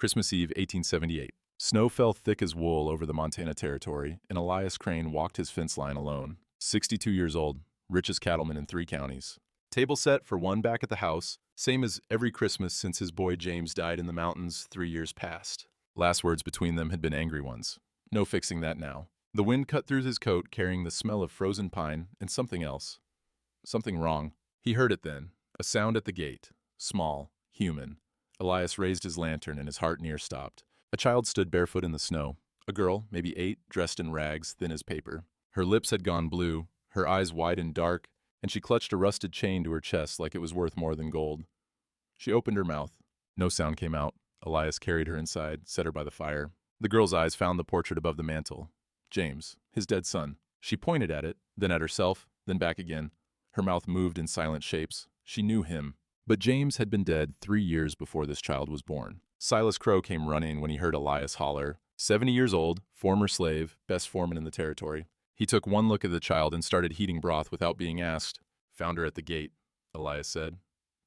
Christmas Eve, 1878. Snow fell thick as wool over the Montana Territory, and Elias Crane walked his fence line alone. 62 years old, richest cattleman in 3 counties. Table set for one back at the house, same as every Christmas since his boy James died in the mountains 3 years past. Last words between them had been angry ones. No fixing that now. The wind cut through his coat, carrying the smell of frozen pine and something else. Something wrong. He heard it then. A sound at the gate. Small. Human. Elias raised his lantern and his heart near stopped. A child stood barefoot in the snow. A girl, maybe 8, dressed in rags, thin as paper. Her lips had gone blue, her eyes wide and dark, and she clutched a rusted chain to her chest like it was worth more than gold. She opened her mouth. No sound came out. Elias carried her inside, set her by the fire. The girl's eyes found the portrait above the mantel. James, his dead son. She pointed at it, then at herself, then back again. Her mouth moved in silent shapes. She knew him. But James had been dead 3 years before this child was born. Silas Crow came running when he heard Elias holler. 70 years old, former slave, best foreman in the territory. He took one look at the child and started heating broth without being asked. Found her at the gate, Elias said.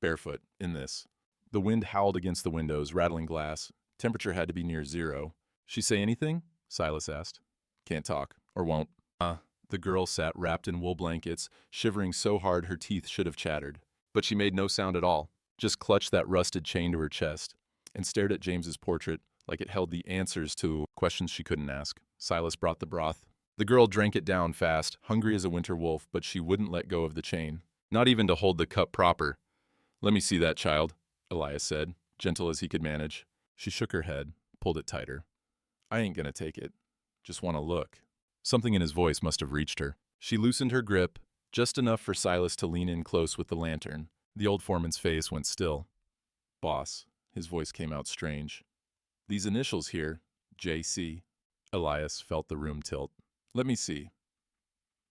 Barefoot, in this. The wind howled against the windows, rattling glass. Temperature had to be near 0. She say anything? Silas asked. Can't talk, or won't. The girl sat wrapped in wool blankets, shivering so hard her teeth should have chattered. But she made no sound at all, just clutched that rusted chain to her chest, and stared at James's portrait like it held the answers to questions she couldn't ask. Silas brought the broth. The girl drank it down fast, hungry as a winter wolf, but she wouldn't let go of the chain, not even to hold the cup proper. Let me see that, child, Elias said, gentle as he could manage. She shook her head, pulled it tighter. I ain't gonna take it. Just want to look. Something in his voice must have reached her. She loosened her grip, just enough for Silas to lean in close with the lantern. The old foreman's face went still. Boss, his voice came out strange. These initials here, J.C. Elias felt the room tilt. Let me see.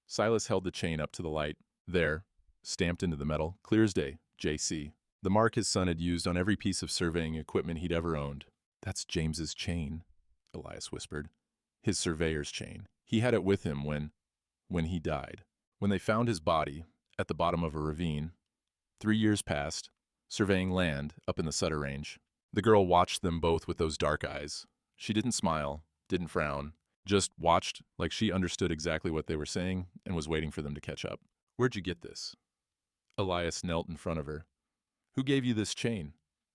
Silas held the chain up to the light. There, stamped into the metal, clear as day, J.C. The mark his son had used on every piece of surveying equipment he'd ever owned. That's James's chain, Elias whispered. His surveyor's chain. He had it with him when he died. When they found his body at the bottom of a ravine. 3 years passed, surveying land up in the Sutter Range. The girl watched them both with those dark eyes. She didn't smile, didn't frown, just watched like she understood exactly what they were saying and was waiting for them to catch up. Where'd you get this? Elias knelt in front of her. Who gave you this chain?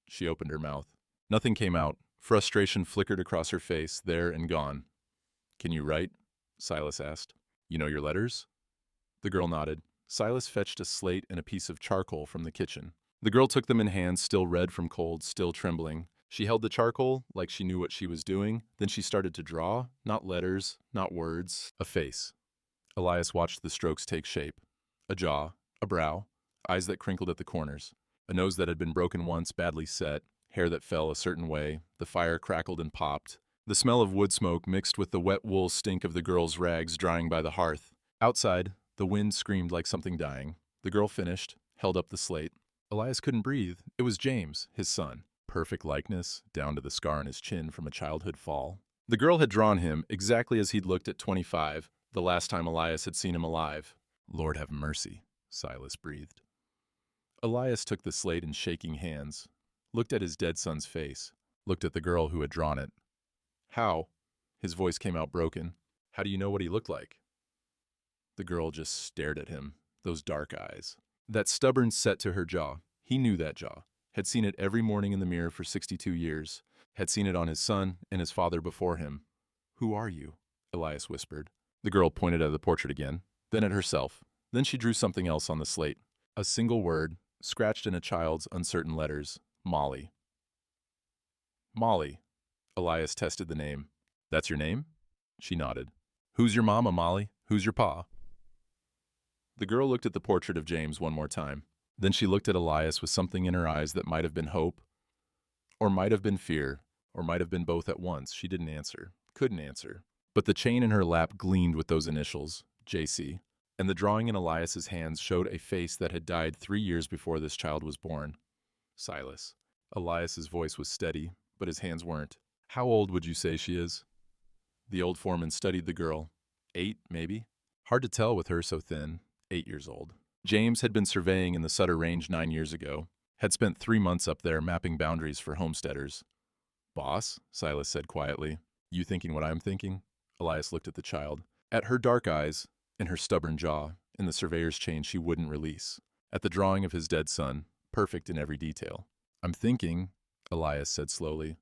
She opened her mouth. Nothing came out. Frustration flickered across her face, there and gone. Can you write? Silas asked. You know your letters? The girl nodded. Silas fetched a slate and a piece of charcoal from the kitchen. The girl took them in hand, still red from cold, still trembling. She held the charcoal like she knew what she was doing. Then she started to draw, not letters, not words, a face. Elias watched the strokes take shape. A jaw, a brow, eyes that crinkled at the corners, a nose that had been broken once, badly set, hair that fell a certain way. The fire crackled and popped. The smell of wood smoke mixed with the wet wool stink of the girl's rags drying by the hearth. Outside, the wind screamed like something dying. The girl finished, held up the slate. Elias couldn't breathe. It was James, his son. Perfect likeness, down to the scar on his chin from a childhood fall. The girl had drawn him exactly as he'd looked at 25, the last time Elias had seen him alive. Lord have mercy, Silas breathed. Elias took the slate in shaking hands, looked at his dead son's face, looked at the girl who had drawn it. How? His voice came out broken. How do you know what he looked like? The girl just stared at him, those dark eyes. That stubborn set to her jaw. He knew that jaw. Had seen it every morning in the mirror for 62 years. Had seen it on his son and his father before him. Who are you? Elias whispered. The girl pointed at the portrait again, then at herself. Then she drew something else on the slate. A single word, scratched in a child's uncertain letters. Molly. Molly. Elias tested the name. That's your name? She nodded. Who's your mama, Molly? Who's your pa? The girl looked at the portrait of James one more time. Then she looked at Elias with something in her eyes that might have been hope, or might have been fear, or might have been both at once. She didn't answer, couldn't answer. But the chain in her lap gleamed with those initials, J.C., and the drawing in Elias's hands showed a face that had died 3 years before this child was born. Silas. Elias's voice was steady, but his hands weren't. How old would you say she is? The old foreman studied the girl. 8, maybe? Hard to tell with her so thin. 8 years old. James had been surveying in the Sutter Range 9 years ago, had spent 3 months up there mapping boundaries for homesteaders. Boss, Silas said quietly. You thinking what I'm thinking? Elias looked at the child. At her dark eyes, in her stubborn jaw, in the surveyor's chain she wouldn't release. At the drawing of his dead son, perfect in every detail. I'm thinking, Elias said slowly,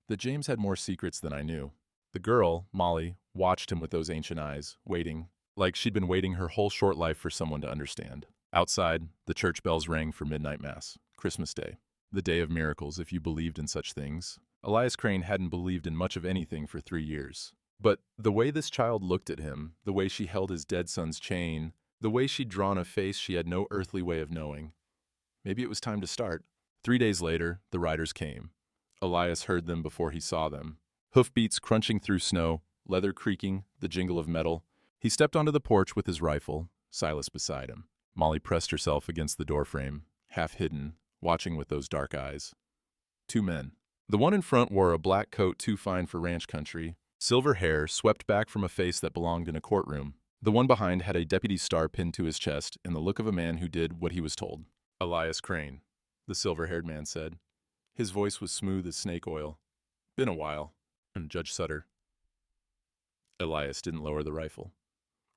that James had more secrets than I knew. The girl, Molly, watched him with those ancient eyes, waiting, like she'd been waiting her whole short life for someone to understand. Outside, the church bells rang for midnight mass, Christmas Day. The day of miracles, if you believed in such things. Elias Crane hadn't believed in much of anything for 3 years. But the way this child looked at him, the way she held his dead son's chain, the way she'd drawn a face she had no earthly way of knowing. Maybe it was time to start. 3 days later, the riders came. Elias heard them before he saw them. Hoofbeats crunching through snow, leather creaking, the jingle of metal. He stepped onto the porch with his rifle, Silas beside him. Molly pressed herself against the doorframe, half hidden, watching with those dark eyes. 2 men. The one in front wore a black coat too fine for ranch country, silver hair swept back from a face that belonged in a courtroom. The one behind had a deputy's star pinned to his chest and the look of a man who did what he was told. Elias Crane, the silver-haired man said. His voice was smooth as snake oil. Been a while. And Judge Sutter. Elias didn't lower the rifle.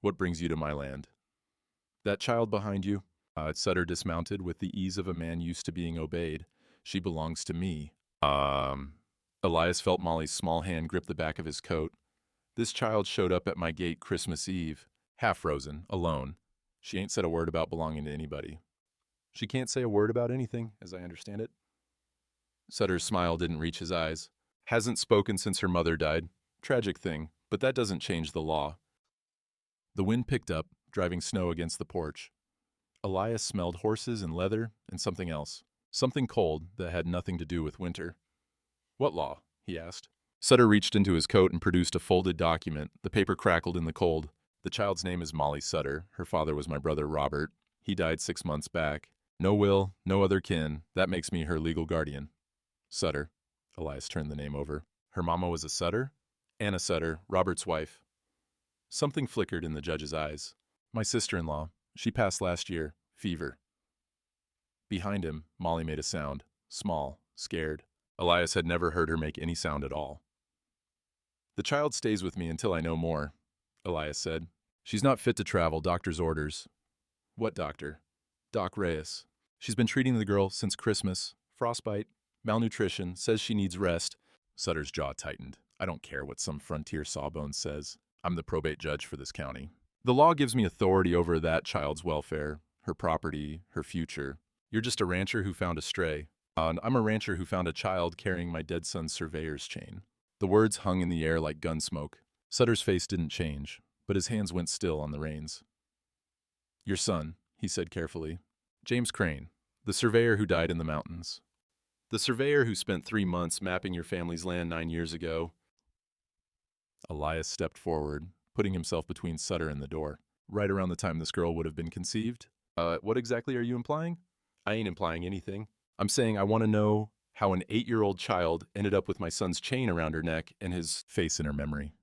What brings you to my land? That child behind you? Sutter dismounted with the ease of a man used to being obeyed. She belongs to me. Elias felt Molly's small hand grip the back of his coat. This child showed up at my gate Christmas Eve, half frozen, alone. She ain't said a word about belonging to anybody. She can't say a word about anything, as I understand it. Sutter's smile didn't reach his eyes. Hasn't spoken since her mother died. Tragic thing, but that doesn't change the law. The wind picked up, driving snow against the porch. Elias smelled horses and leather and something else. Something cold that had nothing to do with winter. What law? He asked. Sutter reached into his coat and produced a folded document. The paper crackled in the cold. The child's name is Molly Sutter. Her father was my brother Robert. He died 6 months back. No will, no other kin. That makes me her legal guardian. Sutter. Elias turned the name over. Her mama was a Sutter? Anna Sutter, Robert's wife. Something flickered in the judge's eyes. My sister-in-law. She passed last year. Fever. Behind him, Molly made a sound. Small, scared. Elias had never heard her make any sound at all. The child stays with me until I know more, Elias said. She's not fit to travel, doctor's orders. What doctor? Doc Reyes. She's been treating the girl since Christmas. Frostbite, malnutrition, says she needs rest. Sutter's jaw tightened. I don't care what some frontier sawbones says. I'm the probate judge for this county. The law gives me authority over that child's welfare, her property, her future. You're just a rancher who found a stray. And I'm a rancher who found a child carrying my dead son's surveyor's chain. The words hung in the air like gun smoke. Sutter's face didn't change, but his hands went still on the reins. Your son, he said carefully. James Crane, the surveyor who died in the mountains. The surveyor who spent 3 months mapping your family's land 9 years ago. Elias stepped forward, putting himself between Sutter and the door. Right around the time this girl would have been conceived? What exactly are you implying? I ain't implying anything. I'm saying I want to know how an 8-year-old child ended up with my son's chain around her neck and his face in her memory.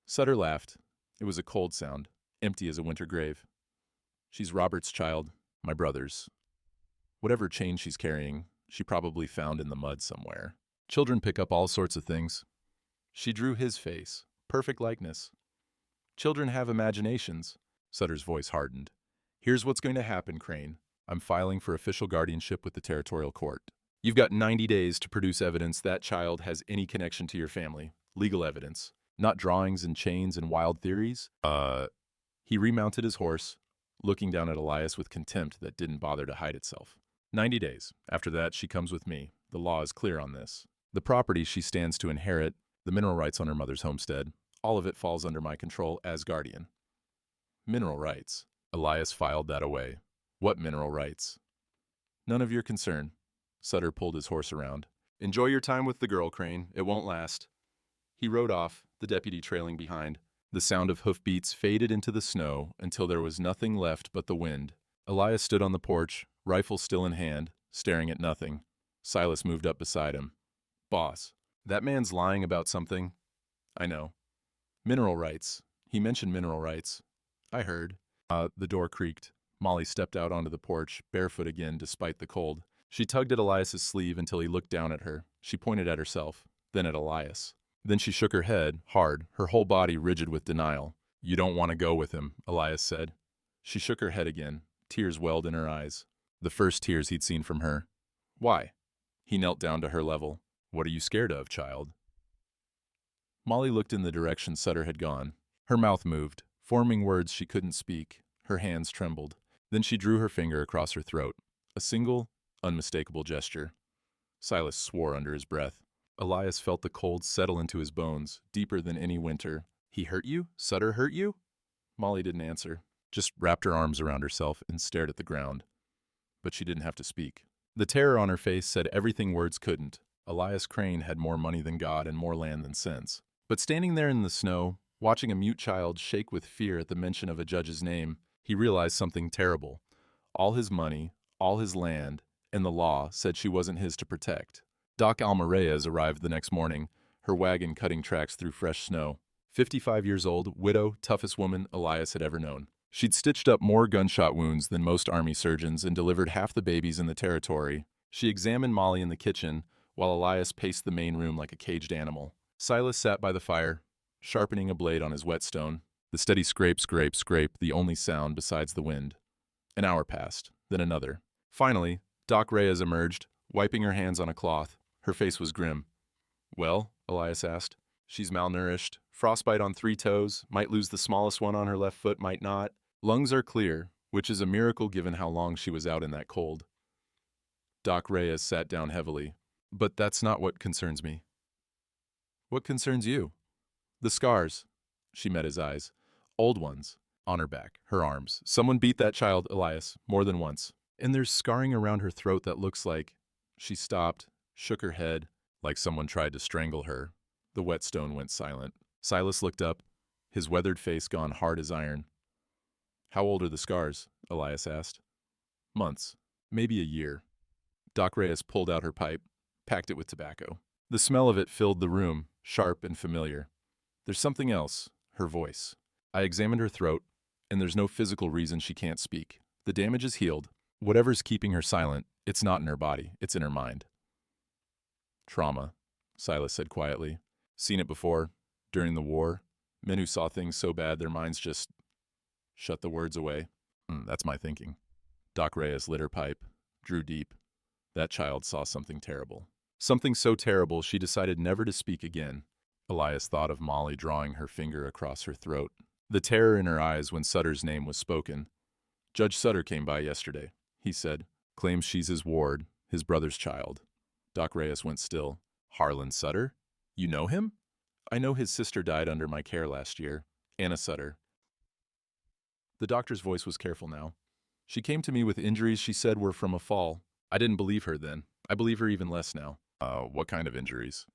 Sutter laughed. It was a cold sound, empty as a winter grave. She's Robert's child, my brother's. Whatever chain she's carrying, she probably found in the mud somewhere. Children pick up all sorts of things. She drew his face, perfect likeness. Children have imaginations. Sutter's voice hardened. Here's what's going to happen, Crane. I'm filing for official guardianship with the territorial court. You've got 90 days to produce evidence that child has any connection to your family. Legal evidence. Not drawings and chains and wild theories. He remounted his horse, looking down at Elias with contempt that didn't bother to hide itself. 90 days. After that, she comes with me. The law is clear on this. The property she stands to inherit, the mineral rights on her mother's homestead, all of it falls under my control as guardian. Mineral rights. Elias filed that away. What mineral rights? None of your concern. Sutter pulled his horse around. Enjoy your time with the girl, Crane. It won't last. He rode off, the deputy trailing behind. The sound of hoofbeats faded into the snow until there was nothing left but the wind. Elias stood on the porch, rifle still in hand, staring at nothing. Silas moved up beside him. Boss, that man's lying about something. I know. Mineral rights. He mentioned mineral rights. I heard. The door creaked. Molly stepped out onto the porch, barefoot again despite the cold. She tugged at Elias's sleeve until he looked down at her. She pointed at herself, then at Elias. Then she shook her head, hard, her whole body rigid with denial. "You don't want to go with him," Elias said. She shook her head again. Tears welled in her eyes. The first tears he'd seen from her. "Why?" He knelt down to her level. "What are you scared of, child?" Molly looked in the direction Sutter had gone. Her mouth moved, forming words she couldn't speak. Her hands trembled. Then she drew her finger across her throat. A single, unmistakable gesture. Silas swore under his breath. Elias felt the cold settle into his bones, deeper than any winter. "He hurt you? Sutter hurt you?" Molly didn't answer, just wrapped her arms around herself and stared at the ground. But she didn't have to speak. The terror on her face said everything words couldn't. Elias Crane had more money than God and more land than sense. But standing there in the snow, watching a mute child shake with fear at the mention of a judge's name, he realized something terrible. All his money, all his land, and the law said she wasn't his to protect. Doc Alma Reyes arrived the next morning, her wagon cutting tracks through fresh snow. 55 years old, widow, toughest woman Elias had ever known. She'd stitched up more gunshot wounds than most army surgeons and delivered half the babies in the territory. She examined Molly in the kitchen, while Elias paced the main room like a caged animal. Silas sat by the fire, sharpening a blade on his whetstone. The steady scrape, scrape, scrape, the only sound besides the wind. An hour passed, then another. Finally, Doc Reyes emerged, wiping her hands on a cloth. Her face was grim. "Well?" Elias asked. "She's malnourished, frostbite on 3 toes, might lose the smallest one on her left foot, might not. Lungs are clear, which is a miracle given how long she was out in that cold." Doc Reyes sat down heavily. "But that's not what concerns me." "What concerns you?" "The scars." She met his eyes. "Old ones. On her back, her arms. Someone beat that child, Elias, more than once. And there's scarring around her throat that looks like—" She stopped, shook her head, like someone tried to strangle her. The whetstone went silent. Silas looked up, his weathered face gone hard as iron. "How old are the scars?" Elias asked. "Months. Maybe a year." Doc Reyes pulled out her pipe, packed it with tobacco. The smell of it filled the room, sharp and familiar. "There's something else," her voice. "I examined her throat, and there's no physical reason she can't speak. The damage is healed. Whatever's keeping her silent, it's not in her body, it's in her mind." "Trauma," Silas said quietly. "Seen it before, during the war. Men who saw things so bad their minds just shut the words away. That's my thinking." Doc Reyes lit her pipe, drew deep. That child saw something terrible. Something so terrible she decided never to speak again. Elias thought of Molly drawing her finger across her throat, the terror in her eyes when Sutter's name was spoken. "Judge Sutter came by yesterday," he said. "Claims she's his ward, his brother's child." Doc Reyes went still. "Harlan Sutter? You know him?" "I know his sister died under my care last year. Anna Sutter." The doctor's voice was careful now. "She came to me with injuries she said were from a fall. I didn't believe her then. I believe her even less now." What kind of injuries?"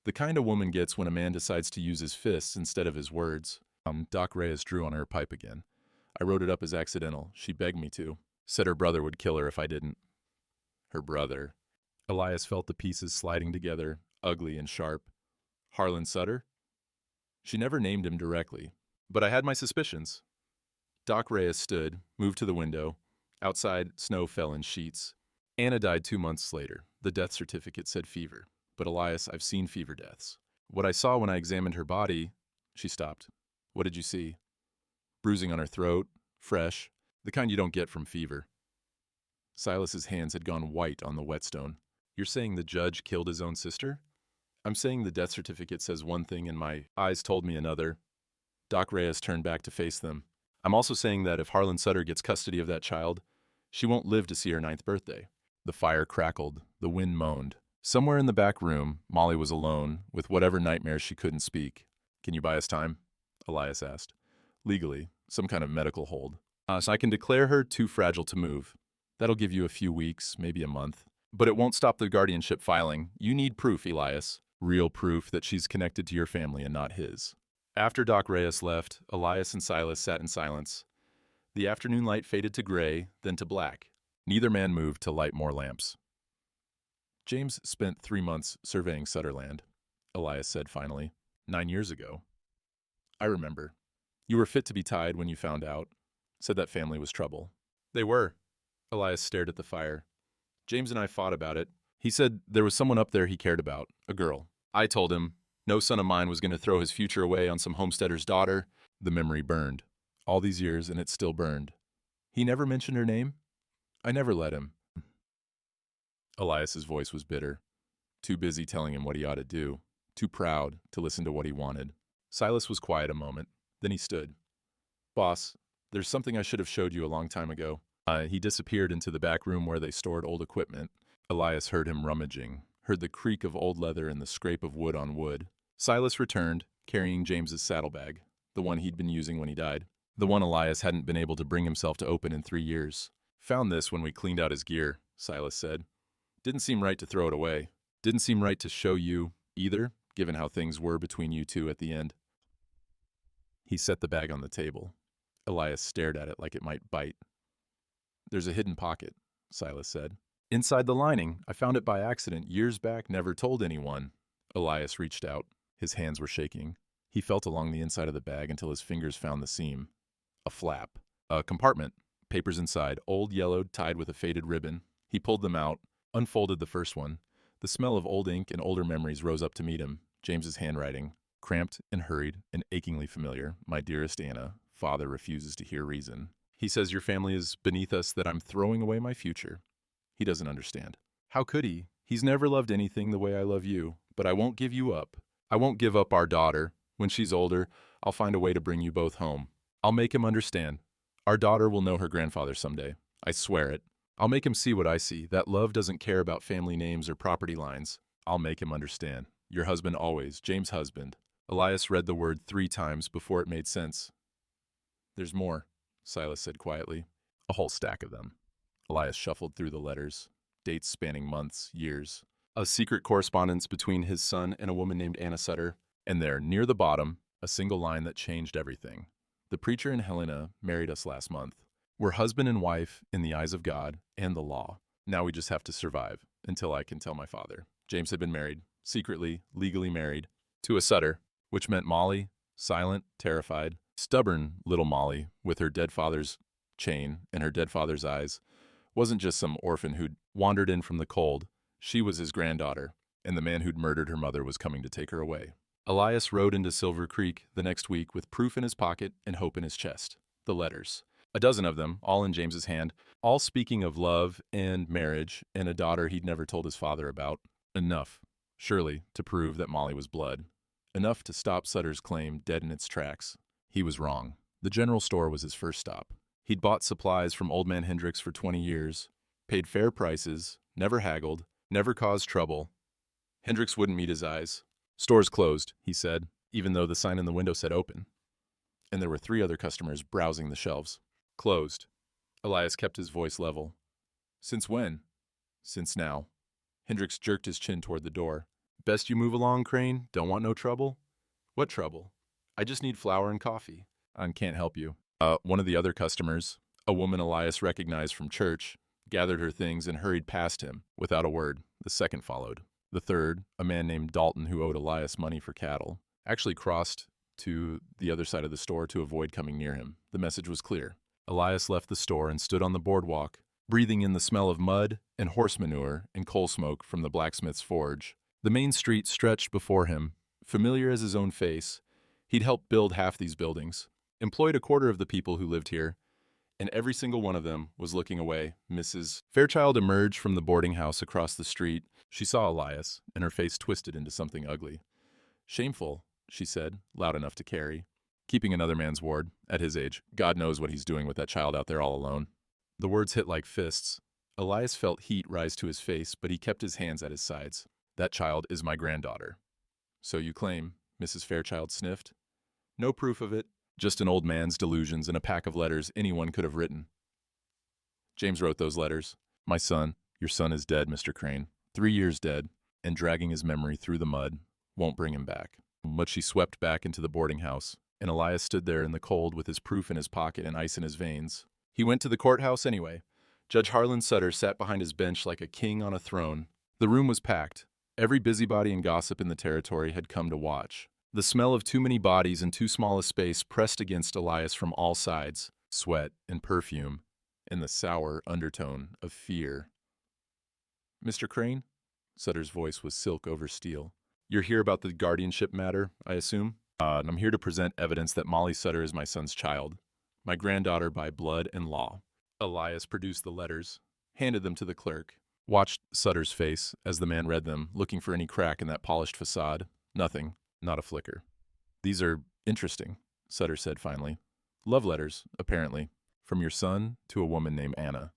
"The kind a woman gets when a man decides to use his fists instead of his words." Doc Reyes drew on her pipe again. "I wrote it up as accidental. She begged me to. Said her brother would kill her if I didn't." Her brother. Elias felt the pieces sliding together, ugly and sharp. "Harlan Sutter?" "She never named him directly, but I had my suspicions." Doc Reyes stood, moved to the window. Outside, snow fell in sheets. "Anna died 2 months later. The death certificate said fever. But Elias, I've seen fever deaths. What I saw when I examined her body—" She stopped. "What did you see?" "Bruising on her throat, fresh, the kind you don't get from fever." Silas's hands had gone white on the whetstone. "You're saying the judge killed his own sister?" "I'm saying the death certificate says one thing and my eyes told me another." Doc Reyes turned back to face them. "I'm also saying that if Harlan Sutter gets custody of that child, she won't live to see her 9th birthday." The fire crackled, the wind moaned. Somewhere in the back room, Molly was alone, with whatever nightmares she couldn't speak. "Can you buy us time?" Elias asked. "Legally, some kind of medical hold. So I can declare her too fragile to move. That'll give you a few weeks, maybe a month. But it won't stop the guardianship filing. You need proof, Elias. Real proof that she's connected to your family and not his." After Doc Reyes left, Elias and Silas sat in silence. The afternoon light faded to gray, then to black. Neither man moved to light more lamps. "James spent 3 months surveying Sutterland," Elias said finally. 9 years ago. "I remember. You were fit to be tied when you found out. Said that family was trouble." "They were." Elias stared at the fire. "James and I fought about it. He said there was someone up there he cared about, a girl. I told him no son of mine was going to throw his future away on some homesteader's daughter. The memory burned. All these years, and it still burned. He never mentioned her name? I never let him. Elias's voice was bitter. Too busy telling him what he ought to do. Too proud to listen to what he wanted. Silas was quiet a moment. Then he stood. Boss, there's something I should have showed you a long time ago. He disappeared into the back room where they stored old equipment. Elias heard him rummaging, heard the creak of old leather and the scrape of wood on wood. Silas returned, carrying James's saddlebag, the one he'd been using when he died, the one Elias hadn't been able to bring himself to open in 3 years. Found this when we cleaned out his gear, Silas said. Didn't seem right to throw it away. Didn't seem right to show you, either, given how things were between you two at the end. He set the bag on the table. Elias stared at it like it might bite. There's a hidden pocket, Silas said. Inside the lining. I found it by accident years back, never told anyone. Elias reached out. His hands were shaking. He felt along the inside of the bag until his fingers found the seam. A flap. A compartment. Papers inside, old yellowed, tied with a faded ribbon. He pulled them out, unfolded the first one. The smell of old ink and older memories rose up to meet him. James's handwriting. Cramped and hurried and achingly familiar. My dearest Anna, Father refuses to hear reason. He says your family is beneath us, that I'm throwing away my future. He doesn't understand. How could he? He's never loved anything the way I love you. But I won't give you up. I won't give up our daughter. When she's older, I'll find a way to bring you both home. I'll make him understand. Our daughter will know her grandfather someday. I swear it. I'll make him see what I see, that love doesn't care about family names or property lines. I'll make him understand. Your husband always, James' husband. Elias read the word 3 times before it made sense. There's more, Silas said quietly. A whole stack of them. Elias shuffled through the letters, dates spanning months, years. A secret correspondence between his son and a woman named Anna Sutter. And there, near the bottom, a single line that changed everything. The preacher and Helena married us last month. We're husband and wife in the eyes of God and the law. Now we just have to survive until I can tell my father. James had been married, secretly, legally married, to a Sutter, which meant Molly, silent, terrified, stubborn little Molly with her dead father's chain and her dead father's eyes, wasn't just some orphan who'd wandered in from the cold. She was his granddaughter, and the man who'd murdered her mother was coming to take her away. Elias rode into Silver Creek the next week with proof in his pocket and hope in his chest. The letters. A dozen of them, all in James's hand, all speaking of love and marriage and a daughter he'd never told his father about. Enough, surely, to prove that Molly was blood. Enough to stop Sutter's claim dead in its tracks. He was wrong. The general store was his first stop. He'd bought supplies from Old Man Hendricks for 20 years, paid fair prices, never haggled, never caused trouble. Hendricks wouldn't meet his eyes. Store's closed, he said, even though the sign in the window said open. And there were 3 other customers browsing the shelves. Closed. Elias kept his voice level. Since when? Since now. Hendricks jerked his chin toward the door. Best you move along, Crane. Don't want no trouble? What trouble? I just need flour and coffee. I can't help you. One of the other customers, a woman Elias recognized from church, gathered her things and hurried past him without a word. The second followed. The third, a man named Dalton who owed Elias money for cattle, actually crossed to the other side of the store to avoid coming near him. The message was clear. Elias left the store and stood on the boardwalk, breathing in the smell of mud and horse manure and coal smoke from the blacksmith's forge. The main street stretched before him, familiar as his own face. He'd helped build half these buildings, employed a quarter of the people who lived here, and every single one of them was looking away. Mrs. Fairchild emerged from the boarding house across the street. She saw Elias, and her face twisted into something ugly. Shameful, she said, loud enough to carry. Keeping another man's ward, at his age. God knows what he's doing with that child out there all alone. The words hit like fists. Elias felt heat rise to his face, but he kept his hands at his sides. That child is my granddaughter. So you claim, Mrs. Fairchild sniffed. No proof of it, just an old man's delusions and a pack of letters anyone could have written. James wrote those letters. My son, your son is dead, Mr. Crane. 3 years dead, and dragging his memory through the mud. Won't bring him back. But she swept back into the boarding house, and Elias stood there in the cold with his proof in his pocket and ice in his veins. He went to the courthouse anyway. Judge Harlan Sutter sat behind his bench like a king on a throne. The room was packed. Every busybody and gossip in the territory had come to watch. The smell of too many bodies in too small a space pressed against Elias from all sides. Sweat and perfume, and the sour undertone of fear. Mr. Crane, Sutter's voice was silk over steel. You're here about the guardianship matter, I assume? And I'm here to present evidence that Molly Sutter is my son's child, my granddaughter by blood and law. Elias produced the letters, handed them to the clerk, watched Sutter's face as the man read them, looking for any crack in that polished facade. Nothing, not a flicker. These are interesting, Sutter said finally. Love letters, apparently, from your son to a woman named Anna.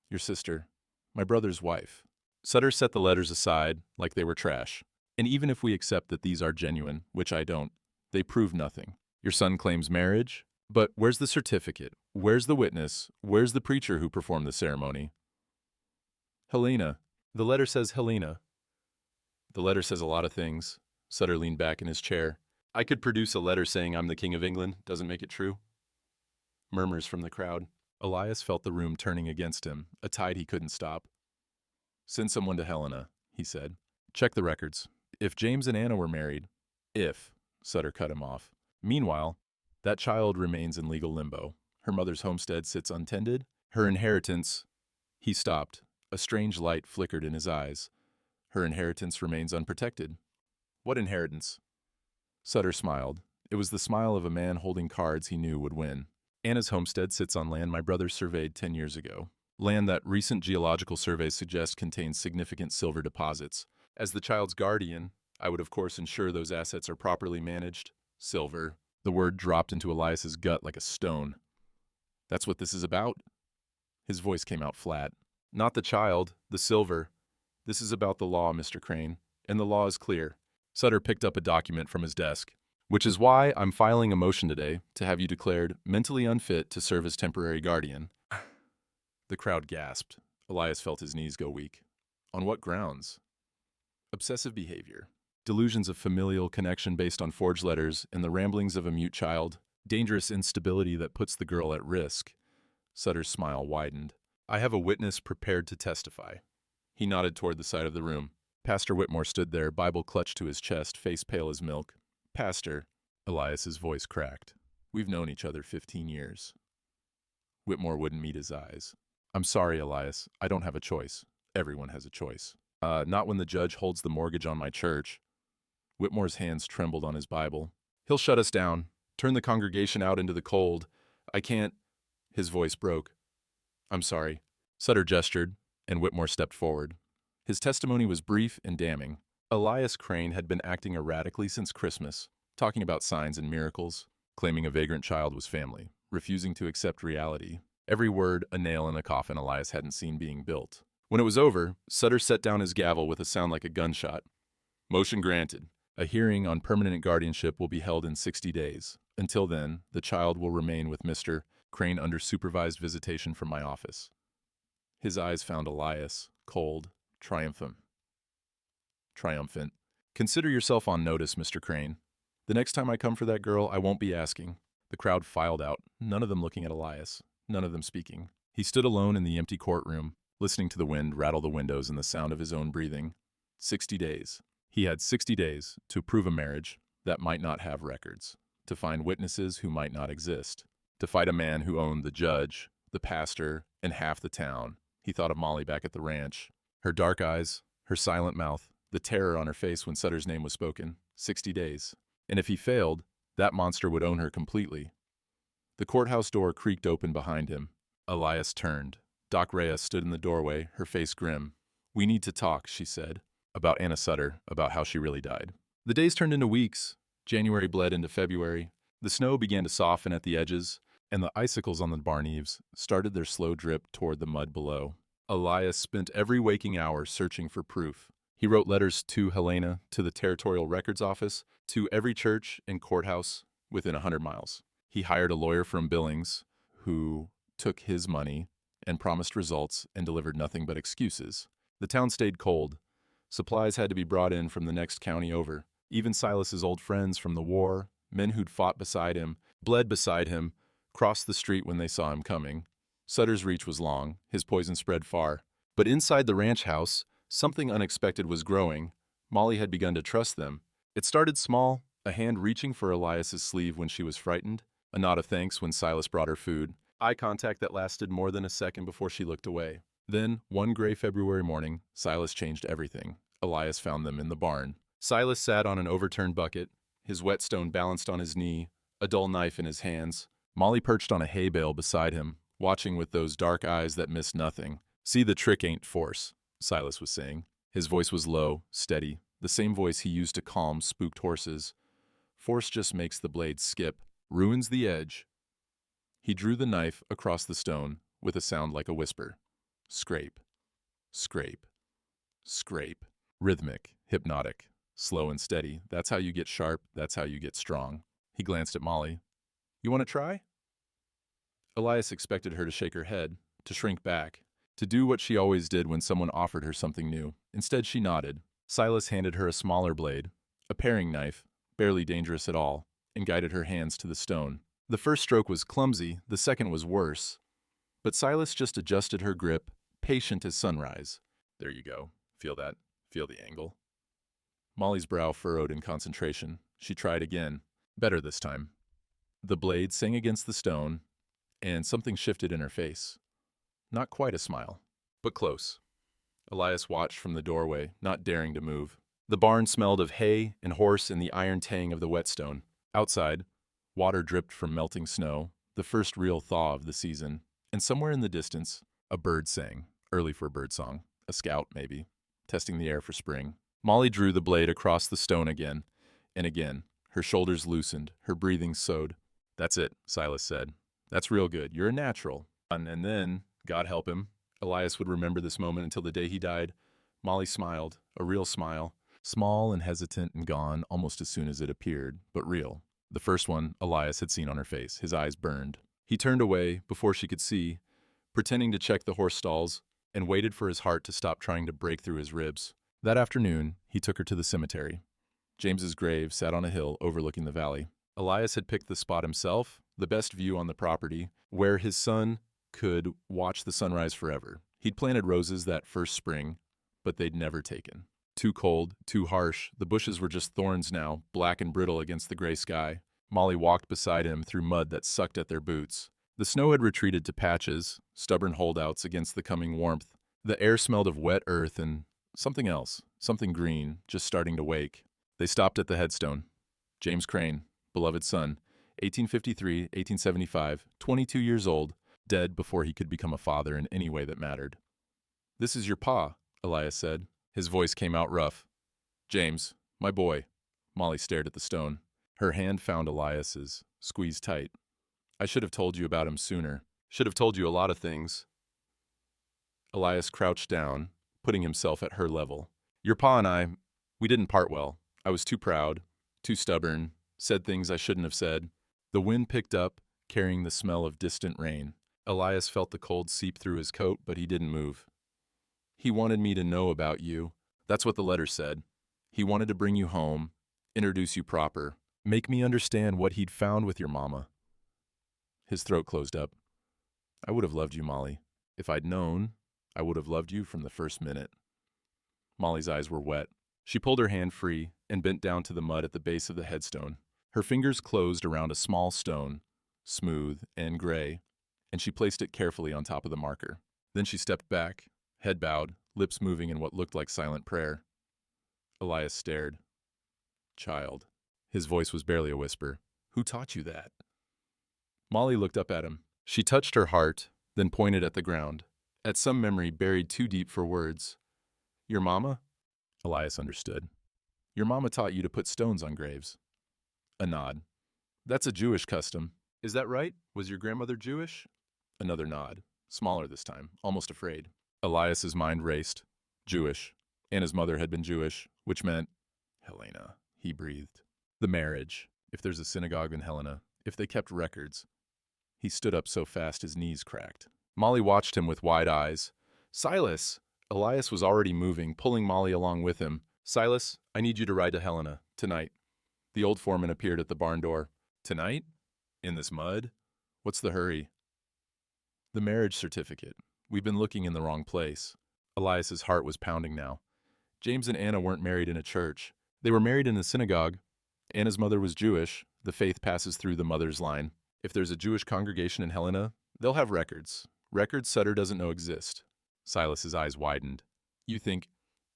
Your sister, my brother's wife. Sutter set the letters aside like they were trash. And even if we accept that these are genuine, which I don't, they prove nothing. Your son claims marriage, but where's the certificate? Where's the witness? Where's the preacher who performed the ceremony? Helena. The letter says Helena. The letter says a lot of things. Sutter leaned back in his chair. I could produce a letter saying I'm the King of England. Doesn't make it true. Murmurs from the crowd. Elias felt the room turning against him, a tide he couldn't stop. Send someone to Helena, he said. Check the records. If James and Anna were married, Sutter cut him off. Meanwhile, that child remains in legal limbo. Her mother's homestead sits untended. Her inheritance... He stopped. A strange light flickered in his eyes. Her inheritance remains unprotected. What inheritance? Sutter smiled. It was the smile of a man holding cards he knew would win. Anna's homestead sits on land my brother surveyed 10 years ago. Land that recent geological surveys suggest contains significant silver deposits. As the child's guardian, I would of course ensure those assets are properly managed. Silver. The word dropped into Elias's gut like a stone. That's what this is about? His voice came out flat. Not the child, the silver. This is about the law, Mr. Crane, and the law is clear. Sutter picked up a document from his desk. Which is why I'm filing a motion today to have you declared mentally unfit to serve as temporary guardian. The crowd gasped. Elias felt his knees go weak. On what grounds? Obsessive behavior. Delusions of familial connection based on forged letters and the ramblings of a mute child. Dangerous instability that puts the girl at risk. Sutter's smile widened. I have a witness prepared to testify. He nodded toward the side of the room. Pastor Whitmore stood there, Bible clutched to his chest, face pale as milk. Pastor, Elias's voice cracked. We've known each other 15 years. Whitmore wouldn't meet his eyes. I'm sorry, Elias. I don't have a choice. Everyone has a choice. Not when the judge holds the mortgage on my church. Whitmore's hands trembled on his Bible. He'll shut us down, turn the congregation out into the cold. I can't... His voice broke. I'm sorry. Sutter gestured, and Whitmore stepped forward. His testimony was brief and damning. Elias Crane had been acting erratically since Christmas, talking about signs and miracles, claiming a vagrant child was family, refusing to accept reality. Every word a nail in a coffin Elias hadn't seen being built. When it was over, Sutter set down his gavel with a sound like a gunshot. Motion granted. A hearing on permanent guardianship will be held in 60 days. Until then, the child will remain with Mr. Crane under supervised visitation from my office. His eyes found Elias, cold, triumphant. Consider yourself on notice, Mr. Crane. The next time I come for that girl, I won't be asking. The crowd filed out, none of them looking at Elias, none of them speaking. He stood alone in the empty courtroom, listening to the wind rattle the windows and the sound of his own breathing. 60 days. He had 60 days to prove a marriage that might not have records, to find witnesses who might not exist, to fight a man who owned the judge, the pastor, and half the town. He thought of Molly back at the ranch. Her dark eyes, her silent mouth, the terror on her face when Sutter's name was spoken. 60 days. And if he failed, that monster would own her completely. The courthouse door creaked open behind him. Elias turned. Doc Rhea stood in the doorway, her face grim. We need to talk, she said, about Anna Sutter, about how she really died. The days turned into weeks. January bled into February. The snow began to soften at the edges, and the icicles on the barn eaves started their slow drip toward the mud below. Elias spent every waking hour searching for proof. He wrote letters to Helena, to the Territorial Records Office, to every church and courthouse within 100 miles. He hired a lawyer from Billings who took his money and promised results and delivered nothing but excuses. The town stayed cold. Supplies had to be brought in from the next county over. Even Silas's old friends from the war, men who'd fought beside him, bled beside him, crossed the street when they saw him coming. Sutter's reach was long, his poison spread far. But inside the ranch house, something unexpected was growing. Molly had begun to trust them. It started small, a hand reaching for Elias's sleeve when she was frightened, a nod of thanks when Silas brought her food, eye contact that lasted more than a second before she looked away. Then, one gray February morning, Silas changed everything. Elias found them in the barn. Silas sat on an overturned bucket, his whetstone balanced on his knee, a dull knife in his hands. Molly perched on a hay bale beside him, watching with those dark eyes that missed nothing. "See, the trick ain't force," Silas was saying. His voice was low, steady, the same voice he used to calm spooked horses. "Force just makes the blade skip, ruins the edge." He drew the knife across the stone with a sound like a whisper. Scrape, scrape, scrape. Rhythmic, hypnotic, slow and steady. That's how you get sharp, that's how you get strong. He glanced at Molly. "You want to try?" Elias expected her to shake her head, to shrink back, to do what she always did when someone offered her something new. Instead, she nodded. Silas handed her a smaller blade, a paring knife, barely dangerous at all, and guided her hands to the stone. The first stroke was clumsy, the second was worse. But Silas just adjusted her grip, patient as sunrise. "There you go. Feel that? Feel the angle?" Molly's brow furrowed in concentration. She tried again. Better this time. The blade sang against the stone, and something shifted in her face. Not quite a smile, but close. Elias watched from the doorway, not daring to move. The barn smelled of hay and horse and the iron tang of the whetstone. Outside, water dripped from melting snow, the first real thaw of the season. And somewhere in the distance, a bird sang, early for birdsong. A scout, maybe, testing the air for spring. Molly drew the blade across the stone again, and again. Her shoulders loosened, her breathing slowed. "That's it," Silas said. "That's real good. You're a natural." And then, God help him, Elias would remember this moment until the day he died. Molly smiled, a real smile, small and hesitant and gone almost as soon as it appeared, but real. The first one Elias had seen on her face. His eyes burned. He turned away before she could see, pretending to check the horse stalls, and waited for his heart to stop trying to break through his ribs. That afternoon, he took her to the cemetery. James's grave sat on a hill overlooking the valley. Elias had picked the spot himself, the best view on the property, where his son could watch the sunrise forever. He'd planted roses that first spring, but they'd never taken. Too cold, too harsh, the bushes were just thorns now, black and brittle against the gray sky. Molly walked beside him through mud that sucked at their boots. The snow had retreated to patches, stubborn holdouts against the coming warmth. The air smelled of wet earth and something else, something green, just starting to wake. They stopped at the headstone. James Crane, beloved son, 1853, 1875, 22 years old, dead before he could become a father in any way that mattered. "This is your pa," Elias said. His voice came out rough. "James, my boy." Molly stared at the stone. Her hand found Elias's, squeezed tight. "I should have told you about him sooner. Should have told you a lot of things." Elias crouched down, putting himself at her level. "Your pa and I, we didn't part well. I was too proud, too stubborn, said things I shouldn't have said." The wind picked up, carrying the smell of distant rain. Elias felt the cold seep through his coat, but he didn't move. "He wanted me to know about you. That's what the letter said. He wanted to bring you home, introduce you proper, make me understand what he'd found with your mama." His throat closed up. "I would have loved you, Molly. If I'd known, I would have loved you from the first minute." Molly's eyes were wet. She pulled her hand free and bent down to the mud at the base of the headstone. Her fingers closed around a small stone, smooth and gray, and she placed it carefully on top of the marker. Then she stepped back, head bowed, lips moving in what looked like silent prayer. Elias stared. "Child." His voice was barely a whisper. "Who taught you that?" Molly looked up at him. She touched her heart, then pointed at the ground, at some memory buried too deep for words. "Your mama?" Elias understood. "Your mama taught you to put stones on graves." A nod. "That's a Jewish custom. Is that right? Was your grandmother Jewish?" Another nod, smaller this time, almost afraid. Elias's mind raced. Jewish. And his mother had been Jewish, which meant, Helena, he breathed. The marriage. If there's a synagogue in Helena, if they kept records. He stood up so fast his knees cracked. Molly watched him with wide eyes. "Silas!" Elias was already moving, pulling Molly along with him. "Silas, I need you to ride to Helena, tonight." The old foreman appeared at the barn door. "Tonight? In this mud? What's the hurry?" "The marriage certificate. We've been looking in the wrong place." Elias's heart was pounding now. James and Anna weren't married in a church. They were married in a synagogue. Anna's mother was Jewish. The faith passes through the mother's line. If there's a Jewish congregation in Helena, they'll have records. Records Sutter doesn't know exist. Silas's eyes widened. "You think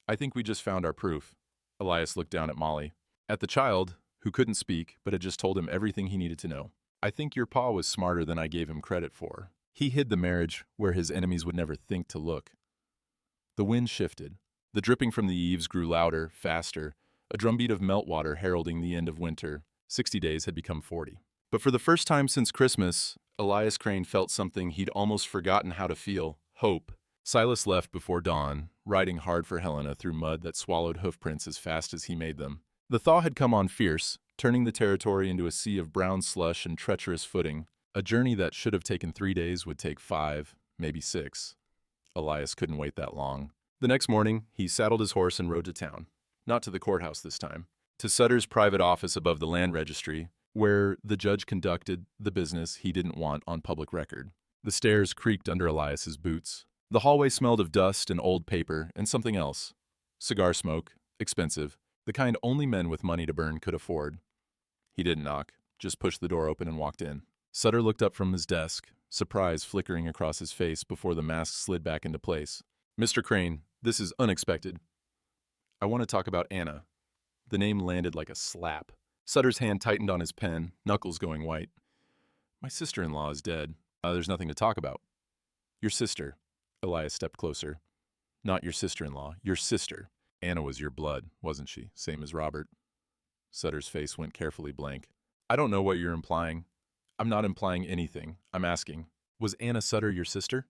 I think we just found our proof. Elias looked down at Molly. At the child, who couldn't speak but had just told him everything he needed to know. I think your pa was smarter than I gave him credit for. He hid the marriage where his enemies would never think to look. The wind shifted. The dripping from the eaves grew louder, faster, a drumbeat of meltwater heralding the end of winter. 60 days had become 40. But for the first time since Christmas, Elias Crane felt something he'd almost forgotten how to feel: hope. Silas left before dawn, riding hard for Helena through mud that swallowed hoofprints as fast as he made them. The thaw had come on fierce, turning the territory into a sea of brown slush and treacherous footing. A journey that should have taken 3 days would take 5, maybe 6. Elias couldn't wait that long. The next morning, he saddled his horse and rode to town. Not to the courthouse this time. To Sutter's private office above the land registry, where the judge conducted the business he didn't want on public record. The stairs creaked under Elias's boots. The hallway smelled of dust and old paper and something else. Cigar smoke, expensive, the kind only men with money to burn could afford. He didn't knock, just pushed the door open and walked in. Sutter looked up from his desk, surprise flickering across his face before the mask slid back into place. Mr. Crane, this is unexpected. I want to talk about Anna. The name landed like a slap. Sutter's hand tightened on his pen, knuckles going white. My sister-in-law is dead. There's nothing to talk about. Your sister. Elias stepped closer. Not your sister-in-law, your sister. Anna was your blood, wasn't she? Same as Robert. Sutter's face went carefully blank. I don't know what you're implying. I'm not implying anything. I'm asking. Was Anna Sutter your sister?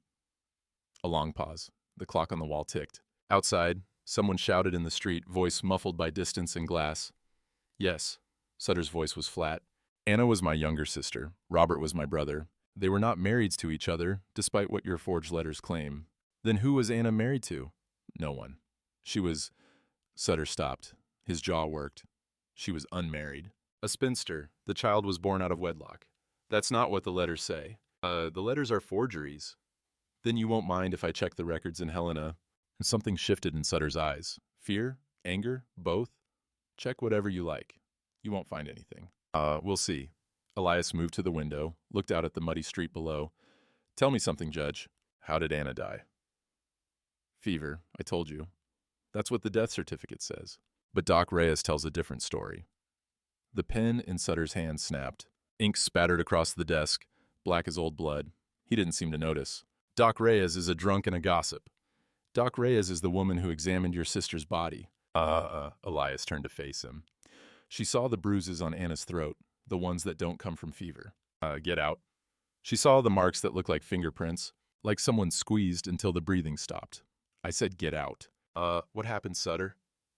A long pause. The clock on the wall ticked. Outside, someone shouted in the street, voice muffled by distance and glass. Yes. Sutter's voice was flat. Anna was my younger sister. Robert was my brother. They were not married to each other, despite what your forged letters claim. Then who was Anna married to? No one. She was... Sutter stopped. His jaw worked. She was unmarried. A spinster. The child was born out of wedlock. That's not what the letters say. The letters are forgeries. Then you won't mind if I check the records in Helena. Something shifted in Sutter's eyes. Fear? Anger? Both? Check whatever you like. You won't find anything. We'll see. Elias moved to the window, looked out at the muddy street below. Tell me something, Judge. How did Anna die? Fever, I told you. That's what the death certificate says. But Doc Reyes tells a different story. The pen in Sutter's hand snapped. Ink spattered across the desk, black as old blood. He didn't seem to notice. Doc Reyes is a drunk and a gossip. Doc Reyes is the woman who examined your sister's body. Elias turned to face him. She saw the bruises on Anna's throat, the ones that don't come from fever. Get out. She saw the marks that look like fingerprints, like someone squeezed until the breathing stopped. I said get out. What happened, Sutter?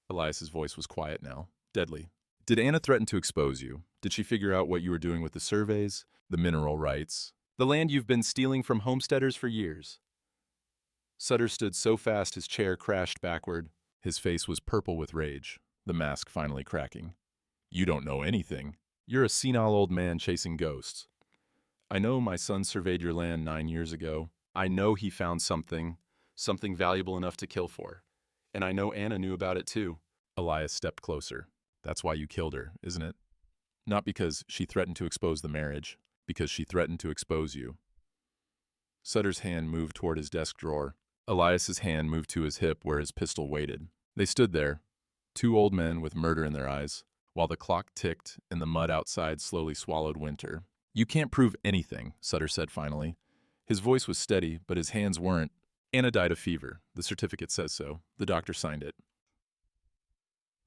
Elias's voice was quiet now, deadly. Did Anna threaten to expose you? Did she figure out what you were doing with the surveys, the mineral rights, the land you've been stealing from homesteaders for years? Sutter stood so fast his chair crashed backward. His face was purple with rage, the mask finally cracking. You don't know anything. You're a senile old man chasing ghosts. I know my son surveyed your land 9 years ago. I know he found something valuable enough to kill for. And I know Anna knew about it too. Elias stepped closer. That's why you killed her, isn't it? Not because she threatened to expose the marriage, because she threatened to expose you. Sutter's hand moved toward his desk drawer. Elias's hand moved to his hip where his pistol waited. They stood there, two old men with murder in their eyes, while the clock ticked and the mud outside slowly swallowed winter. You can't prove anything, Sutter said finally. His voice was steady, but his hands weren't. Anna died of fever. The certificate says so. The doctor signed it.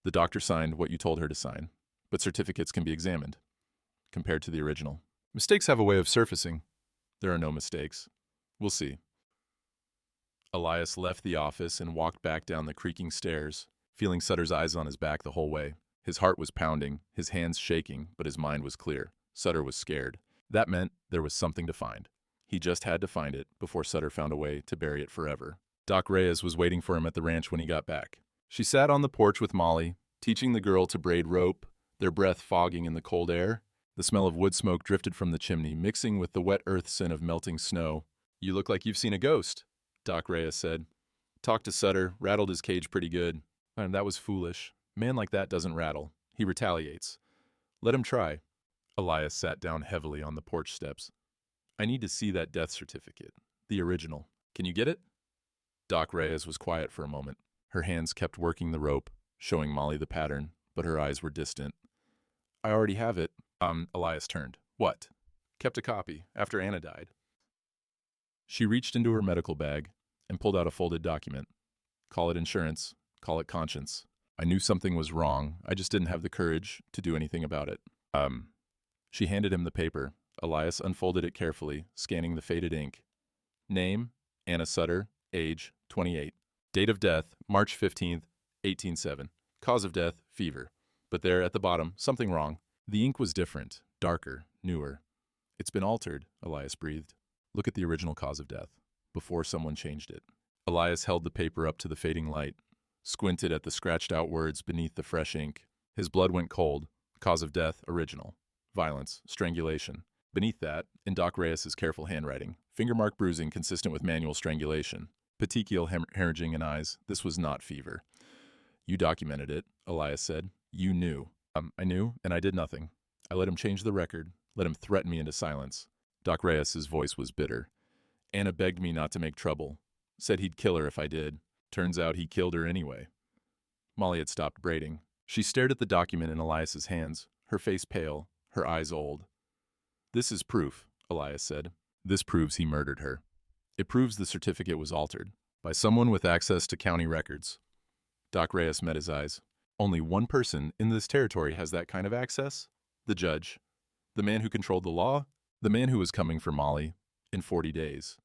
The doctor signed what you told her to sign, but certificates can be examined, compared to the original. Mistakes have a way of surfacing. There are no mistakes. We'll see. Elias left the office and walked back down the creaking stairs, feeling Sutter's eyes on his back the whole way. His heart was pounding, his hands shaking, but his mind was clear. Sutter was scared. That meant there was something to find. He just had to find it before Sutter found a way to bury it forever. Doc Reyes was waiting for him at the ranch when he got back. She sat on the porch with Molly, teaching the girl to braid rope, their breath fogging in the cold air. The smell of wood smoke drifted from the chimney, mixing with the wet earth scent of melting snow. You look like you've seen a ghost, Doc Reyes said. Talked to Sutter, rattled his cage pretty good. That was foolish. Man like that doesn't rattle. He retaliates. Let him try. Elias sat down heavily on the porch steps. I need to see that death certificate. The original. Can you get it? Doc Reyes was quiet for a moment. Her hands kept working the rope, showing Molly the pattern, but her eyes were distant. I already have it. Elias turned. What? Kept a copy, after Anna died. She reached into her medical bag and pulled out a folded document. Call it insurance, call it conscience. I knew something was wrong, I just didn't have the courage to do anything about it. She handed him the paper. Elias unfolded it carefully, scanning the faded ink. Name, Anna Sutter, age, 28. Date of death, March 15th, 1807. Cause of death, fever. But there, at the bottom, something wrong. The ink was different, darker, newer. It's been altered, Elias breathed. Look at the original cause of death, before someone changed it. Elias held the paper up to the fading light, squinted at the scratched-out words beneath the fresh ink. His blood went cold. Cause of death, original. Violence, strangulation. Beneath that, in Doc Reyes's careful handwriting, finger-mark bruising consistent with manual strangulation. Petechial hemorrhaging in eyes. This was not fever. You documented it, Elias said. You knew. I knew, and I did nothing. I let him change the record, let him threaten me into silence. Doc Reyes's voice was bitter. Anna begged me not to make trouble. Said he'd kill her if I did. Turns out he killed her anyway. Molly had stopped braiding. She stared at the document in Elias's hands, her face pale, her eyes old. This is proof, Elias said. This proves he murdered her. It proves the certificate was altered by someone with access to county records. Doc Reyes met his eyes. Only one person in this territory has that kind of access? The judge. The man who controlled the law? The man who was coming for Molly in 40 days.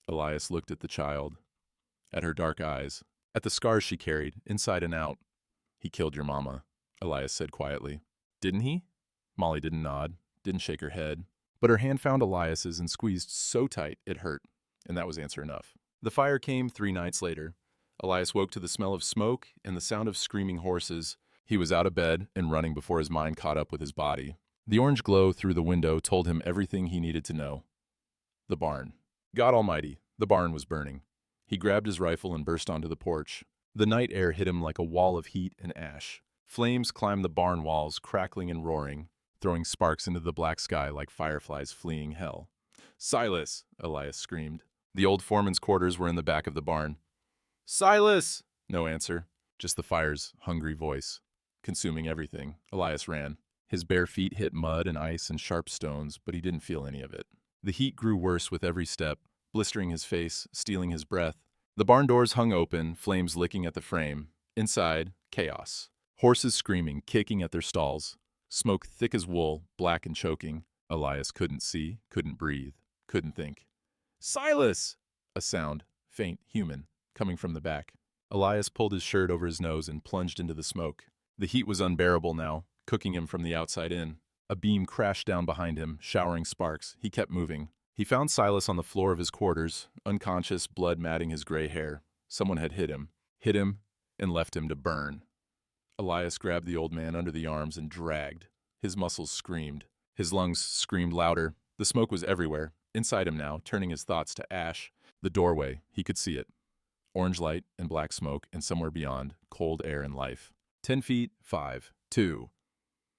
Elias looked at the child, at her dark eyes, at the scars she carried, inside and out. He killed your mama, Elias said quietly. Didn't he? Molly didn't nod, didn't shake her head, but her hand found Elias's and squeezed so tight it hurt, and that was answer enough. The fire came 3 nights later. Elias woke to the smell of smoke and the sound of screaming horses. He was out of bed and running before his mind caught up with his body. The orange glow through the window told him everything he needed to know. The barn. God almighty, the barn was burning. He grabbed his rifle and burst onto the porch. The night air hit him like a wall of heat and ash. Flames climbed the barn walls, crackling and roaring, throwing sparks into the black sky like fireflies fleeing hell. Silas! Elias screamed. The old foreman's quarters were in the back of the barn. Silas! No answer, just the fire's hungry voice. Consuming everything, Elias ran. His bare feet hit mud and ice and sharp stones, but he didn't feel any of it. The heat grew worse with every step, blistering his face, stealing his breath. The barn doors hung open, flames licking at the frame. Inside, chaos. Horses screaming, kicking at their stalls. Smoke thick as wool, black and choking. Elias couldn't see, couldn't breathe, couldn't think. Silas! A sound, faint, human, coming from the back. Elias pulled his shirt over his nose and plunged into the smoke. The heat was unbearable now, cooking him from the outside in. A beam crashed down behind him, showering sparks. He kept moving. He found Silas on the floor of his quarters, unconscious, blood matting his gray hair. Someone had hit him, and left him to burn. Elias grabbed the old man under the arms and dragged. His muscles screamed. His lungs screamed louder. The smoke was everywhere, inside him now, turning his thoughts to ash. The doorway, he could see it. Orange light and black smoke, and somewhere beyond, cold air and life. 10 feet, 5, 2.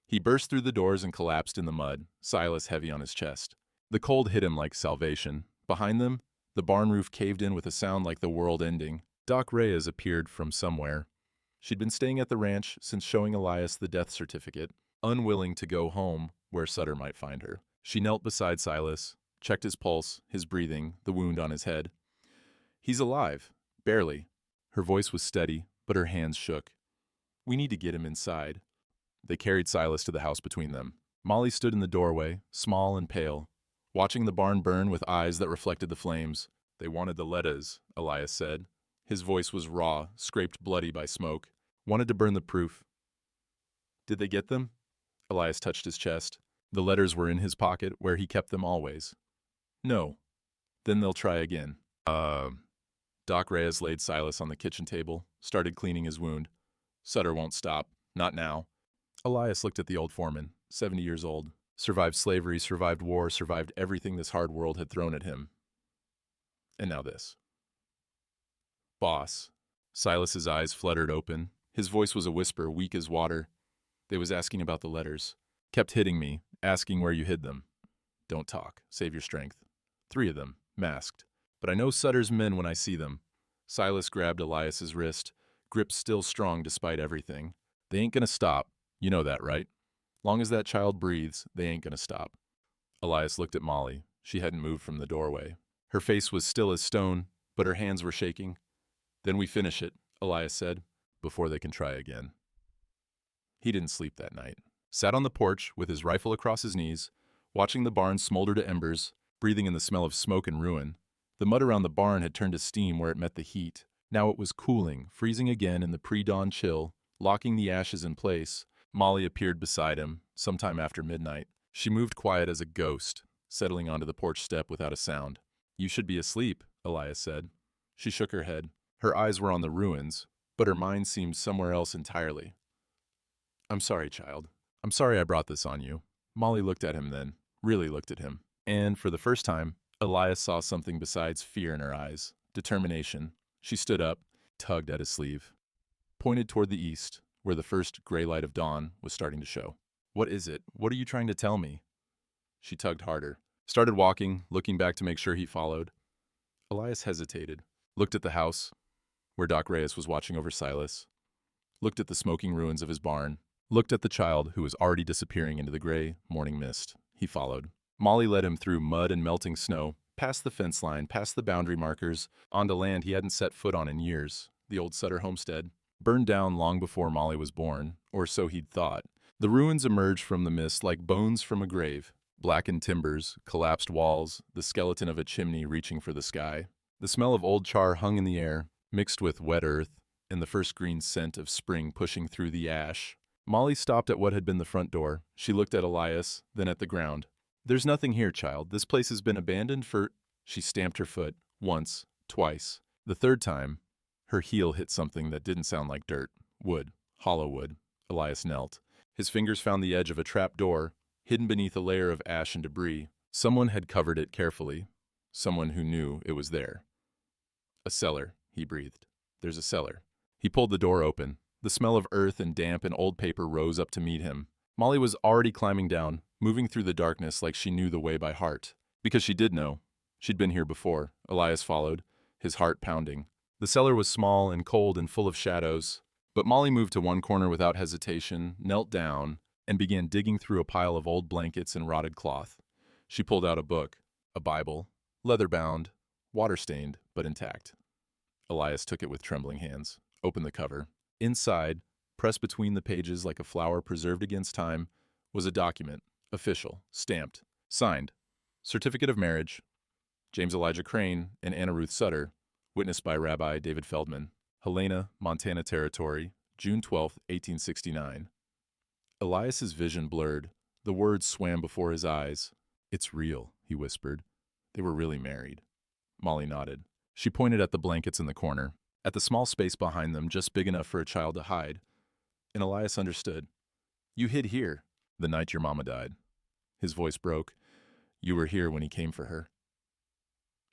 He burst through the doors and collapsed in the mud, Silas heavy on his chest. The cold hit him like salvation. Behind them, the barn roof caved in with a sound like the world ending. Doc Reyes appeared from somewhere. She'd been staying at the ranch since showing Elias the death certificate, unwilling to go home where Sutter might find her. She knelt beside Silas, checked his pulse, his breathing, the wound on his head. He's alive. Barely. Her voice was steady, but her hands shook. We need to get him inside. They carried Silas to the house between them. Molly stood in the doorway, small and pale, watching the barn burn with eyes that reflected the flames. They wanted the letters, Elias said. His voice was raw, scraped bloody by smoke. Wanted to burn the proof. Did they get them? Elias touched his chest. The letters were in his pocket, where he kept them always. No. Then they'll try again. Doc Reyes laid Silas on the kitchen table, started cleaning his wound. Sutter won't stop. Not now. Elias looked at the old foreman, 70 years old. Survived slavery, survived war, survived everything this hard world had thrown at him. And now this. Boss. Silas's eyes fluttered open. His voice was a whisper, weak as water. They was asking about the letters. Kept hitting me, asking where you hid them. Don't talk. Save your strength. 3 of them, masked. But I know Sutter's men when I see them. Silas grabbed Elias's wrist. grip still strong despite everything. They ain't gonna stop. You know that, right? Long as that child breathes, they ain't gonna stop. Elias looked at Molly. She hadn't moved from the doorway. Her face was still as stone, but her hands were shaking. Then we finish it, Elias said, before they can try again. He didn't sleep that night. Sat on the porch with his rifle across his knees, watching the barn smolder to embers, breathing in the smell of smoke and ruin. The mud around the barn had turned to steam where it met the heat. Now it was cooling, freezing again in the pre-dawn chill, locking the ashes in place. Molly appeared beside him, sometime after midnight. She moved quiet as a ghost, settling onto the porch step without a sound. "You should be asleep," Elias said. She shook her head. Her eyes were on the ruins, but her mind seemed somewhere else entirely. "I'm sorry, child. I'm sorry I brought this on you." Molly looked at him then, really looked at him. And for the first time, Elias saw something besides fear in her eyes, determination. She stood up, tugged at his sleeve, pointed toward the east, where the first gray light of dawn was starting to show. "What is it? What are you trying to tell me?" She tugged harder, started walking, looking back to make sure he followed. Elias hesitated, looked at the house, where Doc Reyes was watching over Silas, looked at the smoking ruins of his barn, looked at the child who was already disappearing into the gray morning mist. He followed. Molly led him through mud and melting snow, past the fence line, past the boundary markers, onto land he hadn't set foot on in years, the old Sutter homestead, burned down long before Molly was born, or so he'd thought. The ruins emerged from the mist like bones from a grave, blackened timbers, collapsed walls, the skeleton of a chimney reaching for the sky. The smell of old char hung in the air, mixed with wet earth, and the first green scent of spring pushing through the ash. Molly stopped at what had been the front door. She looked at Elias, then at the ground. "There's nothing here, child. This place has been abandoned for—" She stamped her foot, once, twice. The third time, her heel hit something that didn't sound like dirt. Wood. Hollow wood. Elias knelt. His fingers found the edge of a trap door, hidden beneath a layer of ash and debris. Someone had covered it carefully. Someone who knew it was there. "A cellar," he breathed. "There's a cellar." He pulled the door open. The smell of earth and damp and old paper rose up to meet him. Molly was already climbing down, moving through the darkness like she knew the way by heart. Because she did know. She'd been here before. Elias followed, his heart pounding. The cellar was small and cold and full of shadows, but Molly moved to one corner without hesitation, knelt down, and began digging through a pile of old blankets and rotted cloth. She pulled out a book, a Bible, leather-bound, water-stained, but intact. Elias took it with trembling hands, opened the cover. Inside, pressed between the pages like a flower preserved against time, was a document, official, stamped, signed. Certificate of marriage, James Elijah Crane and Anna Ruth Sutter, witnessed by Rabbi David Feldman. Helena, Montana Territory, June 12, 1869. Elias's vision blurred. The words swam before his eyes. "It's real," he whispered. "They were really married." Molly nodded. She pointed at the blankets in the corner, at the small space behind them just big enough for a child to hide. And Elias understood. "You hid here the night your mama died." His voice broke. "You were here when he came for her."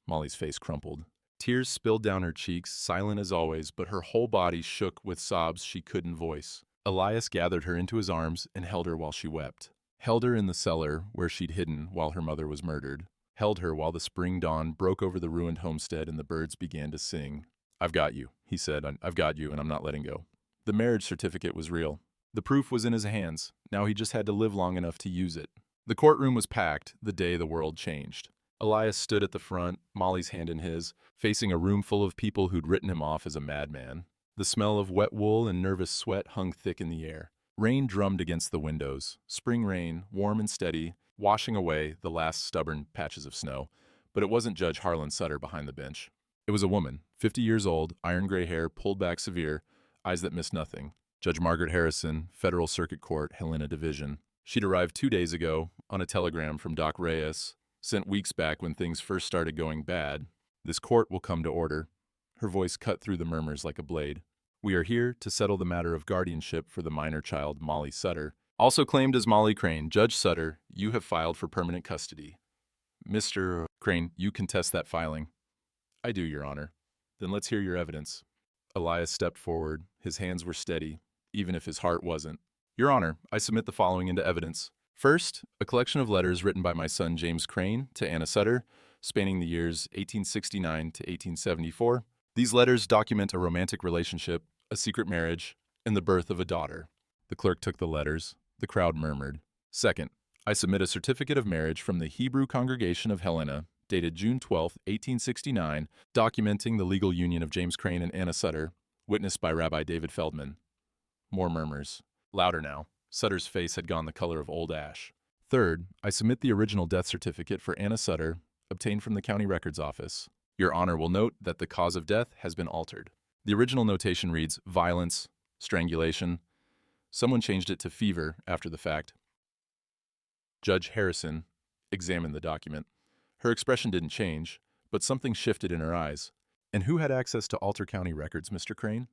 Molly's face crumpled. Tears spilled down her cheeks, silent as always, but her whole body shook with sobs she couldn't voice. Elias gathered her into his arms and held her while she wept. Held her in the cellar where she'd hidden while her mother was murdered. Held her while the spring dawn broke over the ruined homestead and the birds began to sing. "I've got you," he said. "I've got you, and I'm not letting go." The marriage certificate was real. The proof was in his hands. Now he just had to live long enough to use it. The courtroom was packed the day the world changed. Elias stood at the front, Molly's hand in his, facing a room full of people who'd written him off as a madman. The smell of wet wool and nervous sweat hung thick in the air. Rain drummed against the windows. Spring rain, warm and steady, washing away the last stubborn patches of snow. But it wasn't Judge Harlan Sutter behind the bench. It was a woman, 50 years old, iron gray hair, pulled back severe, eyes that missed nothing. Judge Margaret Harrison, Federal Circuit Court, Helena Division. She'd arrived 2 days ago on a telegram from Doc Reyes, sent weeks back when things first started going bad. "This court will come to order." Her voice cut through the murmurs like a blade. "We are here to settle the matter of guardianship for the minor child, Molly Sutter. Also claimed as Molly Crane. Judge Sutter, you have filed for permanent custody." "Mr. Crane, you contest that filing." "I do, Your Honor." "Then let's hear your evidence." Elias stepped forward. His hands were steady, even if his heart wasn't. "Your Honor, I submit the following into evidence. First, a collection of letters written by my son James Crane to Anna Sutter, spanning the years 1869 to 1874. These letters document a romantic relationship, a secret marriage, and the birth of a daughter. The clerk took the letters. The crowd murmured. Second, I submit a certificate of marriage from the Hebrew Congregation of Helena, dated June 12, 1869, documenting the legal union of James Crane and Anna Sutter, witnessed by Rabbi David Feldman. More murmurs. Louder now. Sutter's face had gone the color of old ash. Third, I submit the original death certificate for Anna Sutter, obtained from the county records office. Your Honor will note that the cause of death has been altered. The original notation reads violence, strangulation. Someone changed it to fever after the fact. Judge Harrison examined the document. Her expression didn't change, but something shifted in her eyes. And who had access to alter county records, Mr. Crane?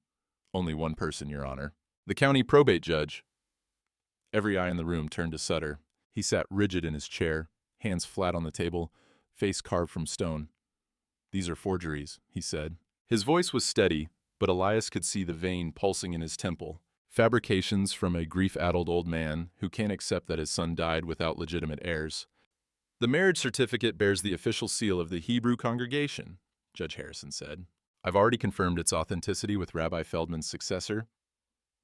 Only one person, Your Honor. The county probate judge. Every eye in the room turned to Sutter. He sat rigid in his chair, hands flat on the table, face carved from stone. These are forgeries, he said. His voice was steady, but Elias could see the vein pulsing in his temple. Fabrications from a grief-addled old man who can't accept that his son died without legitimate heirs. The marriage certificate bears the official seal of the Hebrew congregation, Judge Harrison said. I've already confirmed its authenticity with Rabbi Feldman's successor.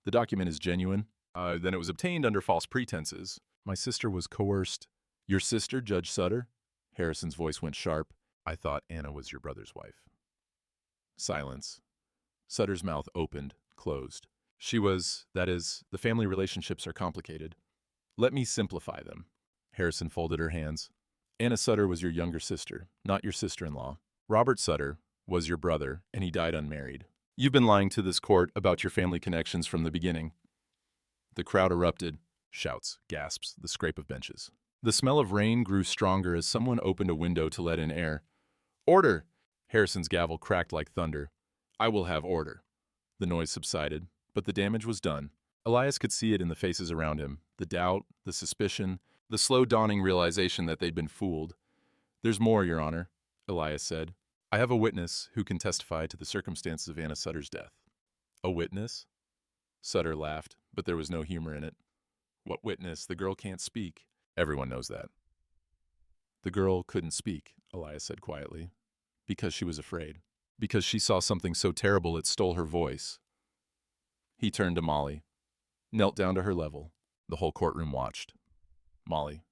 The document is genuine. Then it was obtained under false pretenses. My sister was coerced. Your sister, Judge Sutter? Harrison's voice went sharp. I thought Anna was your brother's wife. Silence. Sutter's mouth opened, closed. She was, that is, the family relationships are complicated. Let me simplify them. Harrison folded her hands. Anna Sutter was your younger sister, not your sister-in-law. Robert Sutter was your brother, and he died unmarried. You've been lying to this court about your family connections from the beginning. The crowd erupted. Shouts, gasps, the scrape of benches. The smell of rain grew stronger as someone opened a window to let in air. Order! Harrison's gavel cracked like thunder. I will have order. The noise subsided, but the damage was done. Elias could see it in the faces around him, the doubt, the suspicion, the slow dawning realization that they'd been fooled. There's more, Your Honor, Elias said. I have a witness who can testify to the circumstances of Anna Sutter's death. A witness? Sutter laughed, but there was no humor in it. What witness? The girl can't speak. Everyone knows that. The girl couldn't speak, Elias said quietly, because she was afraid. Because she saw something so terrible it stole her voice. He turned to Molly, knelt down to her level. The whole courtroom watched. Molly,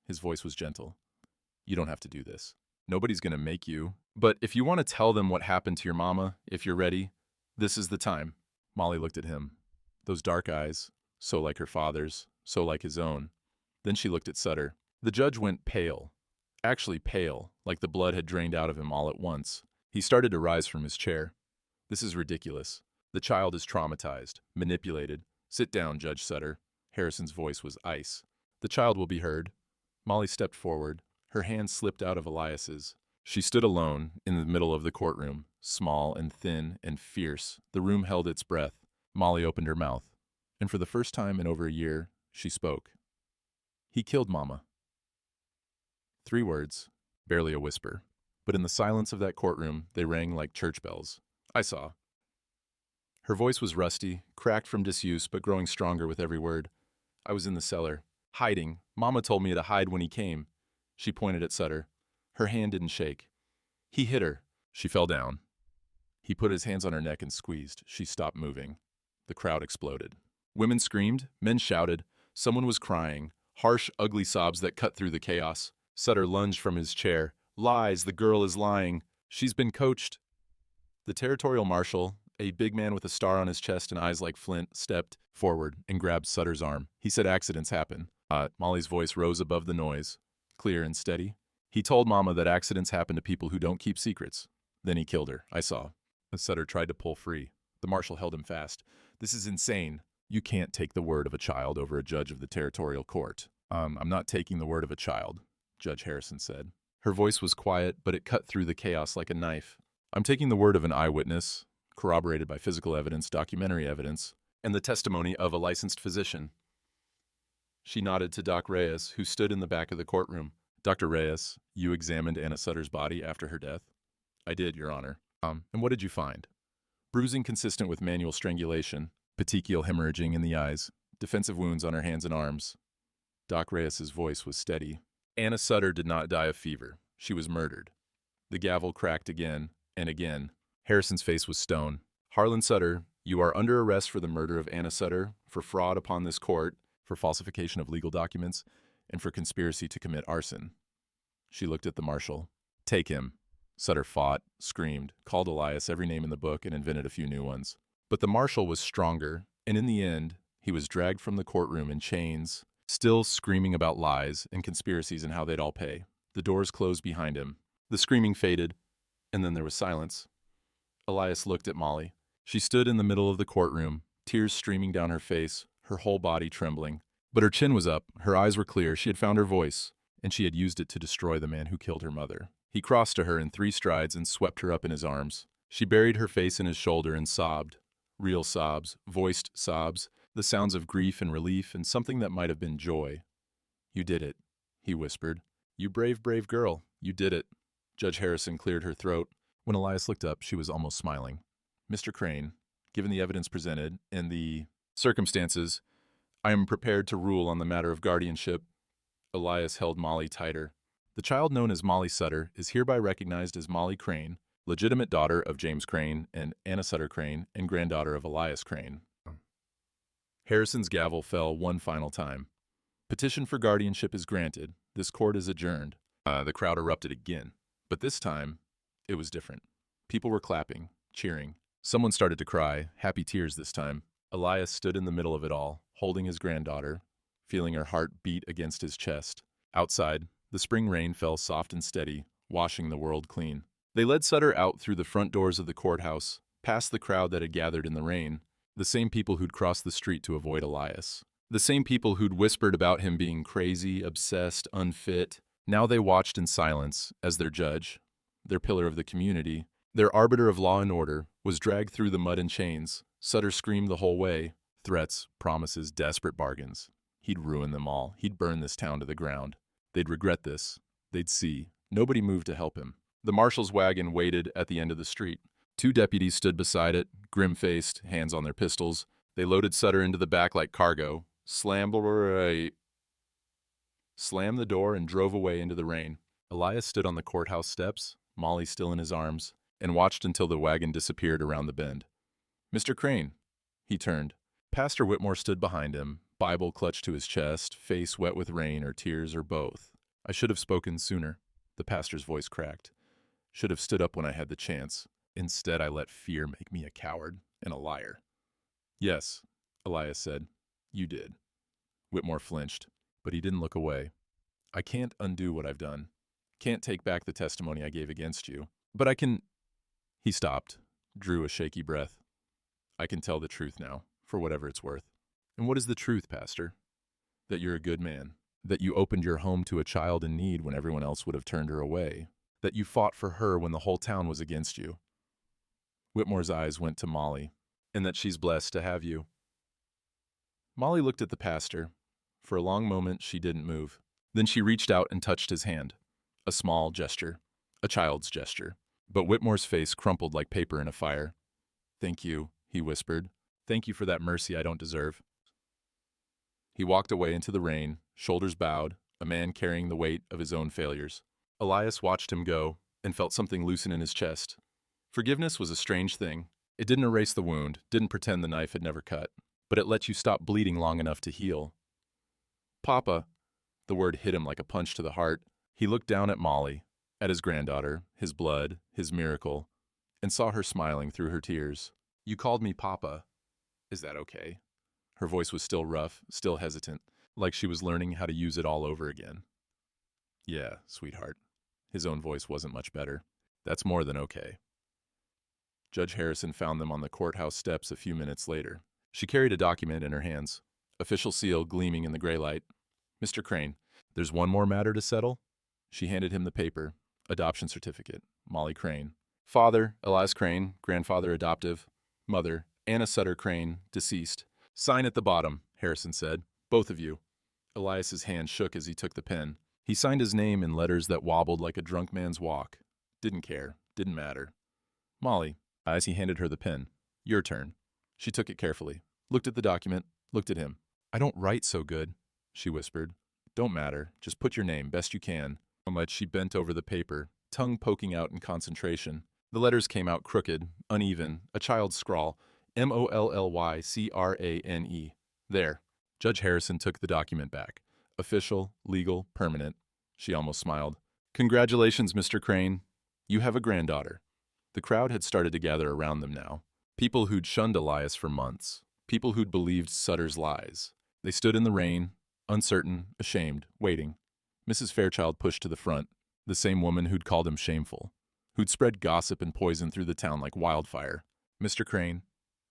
his voice was gentle. You don't have to do this. Nobody's going to make you. But if you want to tell them what happened to your mama, if you're ready, this is the time. Molly looked at him. Those dark eyes, so like her father's, so like his own. Then she looked at Sutter. The judge went pale. Actually pale, like the blood had drained out of him all at once. He started to rise from his chair. This is ridiculous. The child is traumatized, manipulated. Sit down, Judge Sutter. Harrison's voice was ice. The child will be heard. Molly stepped forward. Her hand slipped out of Elias's. She stood alone in the middle of the courtroom, small and thin and fierce. The room held its breath. Molly opened her mouth, and for the first time in over a year, she spoke. He killed Mama. 3 words, barely a whisper. But in the silence of that courtroom, they rang like church bells. I saw. Her voice was rusty, cracked from disuse, but growing stronger with every word. I was in the cellar, hiding. Mama told me to hide when he came. She pointed at Sutter. Her hand didn't shake. He hit her. She fell down. He put his hands on her neck and squeezed. She stopped moving. The crowd exploded. Women screamed. Men shouted. Someone was crying. Harsh, ugly sobs that cut through the chaos. Sutter lunged from his chair. Lies, the girl is lying. She's been coached. The territorial marshal, a big man with a star on his chest and eyes like flint, stepped forward and grabbed Sutter's arm. He said accidents happen. Molly's voice rose above the noise, clear and steady. He told Mama that accidents happen to people who don't keep secrets. Then he killed her. I saw. Sutter tried to pull free. The marshal held him fast. This is insane. You can't take the word of a child over a judge of the territorial court. I'm not taking the word of a child, Judge Harrison said. Her voice was quiet, but it cut through the chaos like a knife. I'm taking the word of an eyewitness, corroborated by physical evidence, documentary evidence, and the testimony of a licensed physician. She nodded to Doc Reyes, who stood in the back of the courtroom. Dr. Reyes, you examined Anna Sutter's body after her death? I did, Your Honor. And what did you find? Bruising consistent with manual strangulation, petechial hemorrhaging in the eyes, defensive wounds on her hands and arms. Doc Reyes's voice was steady. Anna Sutter did not die of fever. She was murdered. The gavel cracked again and again. Harrison's face was stone. Harlan Sutter, You are under arrest for the murder of Anna Sutter, for fraud upon this court, for falsification of legal documents, and for conspiracy to commit arson. She looked at the marshal. Take him. Sutter fought, screamed, called Elias every name in the book, and invented a few new ones. But the marshal was stronger, and in the end, he was dragged from the courtroom in chains, still screaming about lies and conspiracies and how they'd all pay. The doors closed behind him. The screaming faded, and then there was silence. Elias looked at Molly. She stood in the middle of the courtroom, tears streaming down her face, her whole body trembling. But her chin was up, her eyes were clear, she had found her voice, and she had used it to destroy the man who killed her mother. He crossed to her in 3 strides and swept her up in his arms. She buried her face in his shoulder and sobbed. Real sobs, voiced sobs, the sounds of grief and relief and something that might have been joy. You did it, he whispered. You brave, brave girl, you did it. Judge Harrison cleared her throat. When Elias looked up, she was almost smiling. Mr. Crane, given the evidence presented and the circumstances, I am prepared to rule on the matter of guardianship. Elias held Molly tighter. The child known as Molly Sutter is hereby recognized as Molly Crane, legitimate daughter of James Crane and Anna Sutter Crane and granddaughter of Elias Crane. Harrison's gavel fell one final time. Petition for guardianship is granted. This court is adjourned. The crowd erupted again, but this time it was different. People were clapping, cheering. Someone started to cry, happy tears this time. Elias stood in the middle of it all, holding his granddaughter, feeling her heart beat against his chest. Outside, the spring rain fell soft and steady, washing the world clean. They led Sutter out through the front doors of the courthouse, past the crowd that had gathered in the rain, the same people who'd crossed the street to avoid Elias. The same people who'd whispered about him being crazy, obsessed, unfit. Now they watched in silence as their judge, their pillar of the community, their arbiter of law and order, was dragged through the mud and chains. Sutter screamed the whole way. Threats, promises, desperate bargains. He'd ruin them all. He'd burn this town to the ground. They'd regret this. They'd see. Nobody moved to help him. The marshal's wagon waited at the end of the street. 2 deputies stood beside it, grim-faced, hands on their pistols. They loaded Sutter into the back like cargo, slammed the door and drove away into the rain. Elias stood on the courthouse steps, Molly still in his arms, and watched until the wagon disappeared around the bend. Mr. Crane. He turned. Pastor Whitmore stood behind him, Bible clutched to his chest, face wet with rain or tears or both. I should have spoken sooner. The pastor's voice cracked. Should have stood up when I had the chance. Instead, I let fear make me a coward and a liar. Yes, Elias said. You did. Whitmore flinched, but he didn't look away. I can't undo what I've done. Can't take back the testimony I gave against you. But I can... He stopped, drew a shaky breath. I can tell the truth now, for whatever it's worth. And what is the truth, Pastor? That you're a good man. That you opened your home to a child in need when everyone else would have turned her away. That you fought for her when the whole town was against you. Whitmore's eyes went to Molly, and that she's blessed to have you. Molly looked at the pastor. For a long moment, she didn't move. Then she reached out and touched his hand. A small gesture. A child's gesture. But Whitmore's face crumpled like paper in a fire. Thank you, he whispered. Thank you for that mercy I don't deserve. He walked away into the rain, shoulders bowed, a man carrying the weight of his own failures. Elias watched him go and felt something loosen in his chest. Forgiveness was a strange thing. It didn't erase the wound, didn't pretend the knife had never cut, but it let you stop bleeding long enough to heal. Papa, the word hit him like a punch to the heart. He looked down at Molly, at his granddaughter, his blood, his miracle, and saw her smiling through her tears. You called me Papa. Is that okay? Her voice was still rough, still hesitant, like she was learning how to use it all over again. Yeah, sweetheart. His own voice wasn't much better. That's more than okay. Judge Harrison found them on the courthouse steps a few minutes later. She carried a document in her hands, official seal gleaming in the gray light. Mr. Crane, there's one more matter to settle? She handed him the paper. Adoption certificate. Molly Crane. Father, Elias Crane, grandfather adoptive. Mother, Anna Sutter Crane, deceased. Sign at the bottom, Harrison said. Both of you. Elias's hand shook as he took the pen. He signed his name in letters that wobbled like a drunk man's walk. Didn't care. Didn't matter. Molly, as he handed her the pen. Your turn. She took it carefully. Looked at the document. Looked at him. I don't write so good, she whispered. Don't matter. Just put your name, best you can. How much she bent over the paper, tongue poking out in concentration. The letters came out crooked, uneven, a child's scrawl, Mollycrane. There. Judge Harrison took the document back. Official, legal, permanent. She almost smiled. Congratulations, Mr. Crane. You have a granddaughter. The crowd had started to gather around them now. People who'd shunned Elias for months. People who'd believed Sutter's lies. They stood in the rain, uncertain, ashamed, waiting. Mrs. Fairchild pushed to the front, the same woman who'd called him shameful, who'd spread gossip and poison through the town like wildfire. Mr. Crane,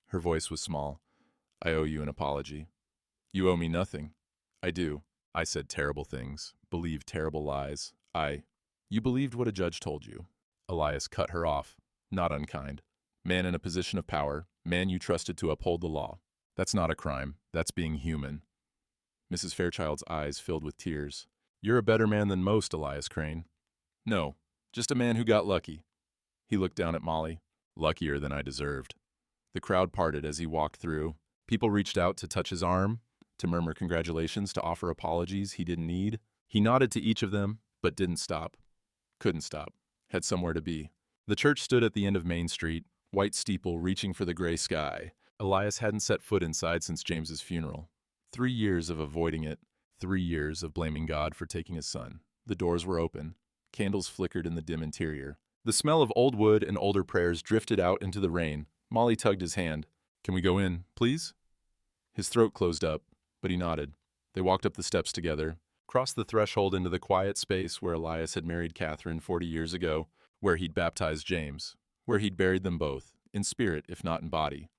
her voice was small, I owe you an apology. You owe me nothing. I do. I said terrible things, believed terrible lies. You believed what a judge told you. Elias cut her off, not unkind. Man in a position of power, man you trusted to uphold the law. That's not a crime. That's being human. Mrs. Fairchild's eyes filled with tears. You're a better man than most, Elias Crane. No, just a man who got lucky. He looked down at Molly. Luckier than I deserved. The crowd parted as he walked through. People reached out to touch his arm, to murmur congratulations, to offer apologies he didn't need. He nodded to each of them, but didn't stop. Couldn't stop. Had somewhere to be. The church stood at the end of Main Street, white steeple reaching for the gray sky. Elias hadn't set foot inside since James's funeral. 3 years of avoiding it. 3 years of blaming God for taking his son. The doors were open. Candles flickered in the dim interior. The smell of old wood and older prayers drifted out into the rain. Molly tugged his hand. Can we go in, please? His throat closed up, but he nodded. They walked up the steps together, crossed the threshold into the quiet space where Elias had married Catherine 40 years ago, where he'd baptized James, where he'd buried them both, in spirit if not in body.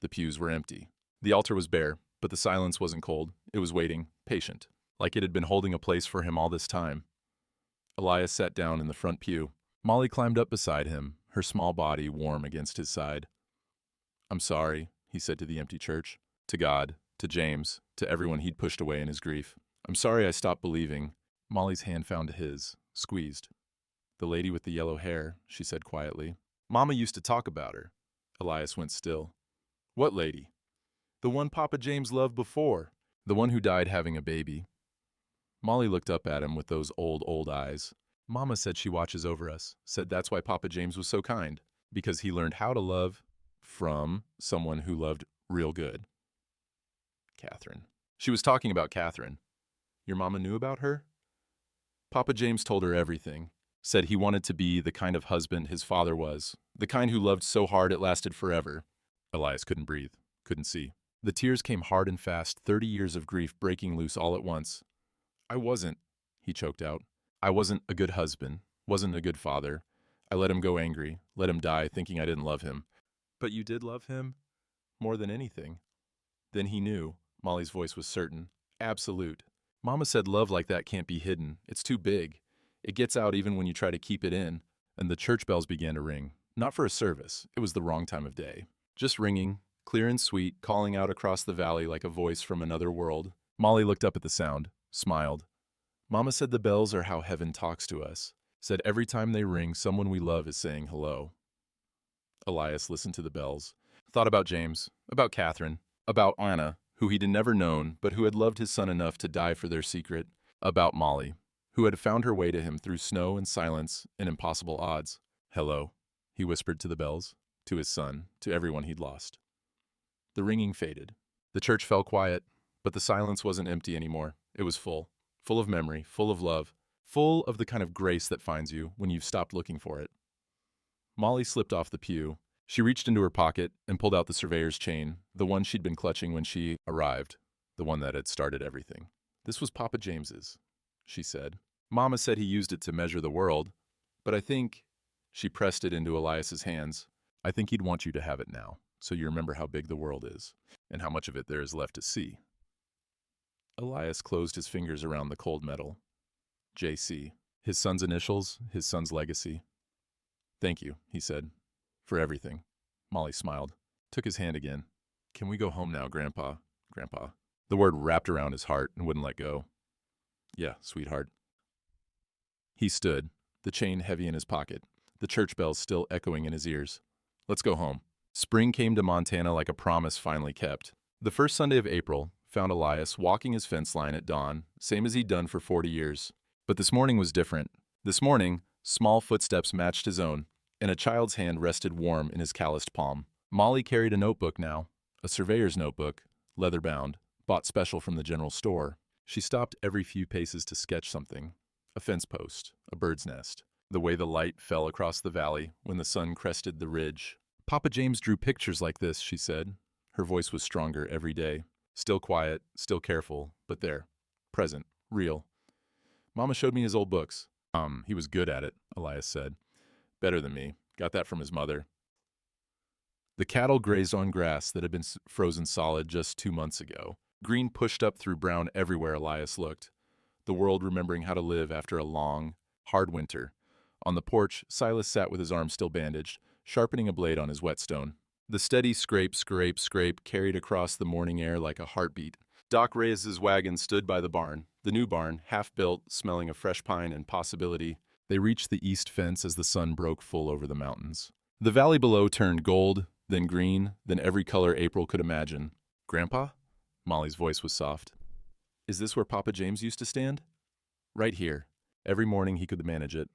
The pews were empty. The altar was bare, but the silence wasn't cold. It was waiting, patient, like it had been holding a place for him all this time. Elias sat down in the front pew. Molly climbed up beside him, her small body warm against his side. I'm sorry, he said to the empty church, to God, to James, to everyone he'd pushed away in his grief. I'm sorry I stopped believing. Molly's hand found his, squeezed. The lady with the yellow hair, she said quietly. Mama used to talk about her. Elias went still. What lady? The one Papa James loved before. The one who died having a baby. Molly looked up at him with those old eyes. Mama said she watches over us, said that's why Papa James was so kind, because he learned how to love from someone who loved real good. Catherine. She was talking about Catherine. Your mama knew about her? Papa James told her everything, said he wanted to be the kind of husband his father was, the kind who loved so hard it lasted forever. Elias couldn't breathe, couldn't see. The tears came hard and fast, 30 years of grief breaking loose all at once. I wasn't, he choked out. I wasn't a good husband, wasn't a good father. I let him go angry, let him die thinking I didn't love him. But you did love him? More than anything. Then he knew. Molly's voice was certain. Absolute. Mama said love like that can't be hidden. It's too big. It gets out even when you try to keep it in. And the church bells began to ring. Not for a service. It was the wrong time of day. Just ringing, clear and sweet, calling out across the valley like a voice from another world. Molly looked up at the sound, smiled. Mama said the bells are how heaven talks to us. Said every time they ring, someone we love is saying hello. Elias listened to the bells. Thought about James, about Catherine, about Anna, who he'd never known, but who had loved his son enough to die for their secret. About Molly, who had found her way to him through snow and silence and impossible odds. Hello, he whispered to the bells, to his son, to everyone he'd lost. The ringing faded. The church fell quiet, but the silence wasn't empty anymore. It was full. Full of memory, full of love, full of the kind of grace that finds you when you've stopped looking for it. Molly slipped off the pew. She reached into her pocket and pulled out the surveyor's chain, the one she'd been clutching when she arrived, the one that had started everything. This was Papa James's, she said. Mama said he used it to measure the world, but I think, she pressed it into Elias's hands, I think he'd want you to have it now, so you remember how big the world is, and how much of it there is left to see. Elias closed his fingers around the cold metal. J.C. His son's initials, his son's legacy. Thank you, he said, for everything. Molly smiled, took his hand again. Can we go home now, Grandpa? Grandpa. The word wrapped around his heart and wouldn't let go. Yeah, sweetheart. He stood, the chain heavy in his pocket, the church bells still echoing in his ears. Let's go home. Spring came to Montana like a promise finally kept. The first Sunday of April found Elias walking his fence line at dawn, same as he'd done for 40 years. But this morning was different. This morning, small footsteps matched his own, and a child's hand rested warm in his calloused palm. Molly carried a notebook now, a surveyor's notebook, leather-bound, bought special from the general store. She stopped every few paces to sketch something. A fence post, a bird's nest, the way the light fell across the valley when the sun crested the ridge. Papa James drew pictures like this, she said. Her voice was stronger every day. Still quiet, still careful, but there. Present. Real. Mama showed me his old books. He was good at it, Elias said. Better than me. Got that from his mother. The cattle grazed on grass that had been frozen solid just 2 months ago. Green pushed up through brown everywhere Elias looked. The world remembering how to live after a long, hard winter. On the porch, Silas sat with his arm still bandaged, sharpening a blade on his whetstone. The steady scrape, scrape, scrape carried across the morning air like a heartbeat. Doc Reyes's wagon stood by the barn, the new barn, half-built, smelling of fresh pine and possibility. They reached the east fence as the sun broke full over the mountains. The valley below turned gold, then green, then every color April could imagine. "Grandpa?" Molly's voice was soft. "Is this where Papa James used to stand?" "Right here." Every morning he could manage it.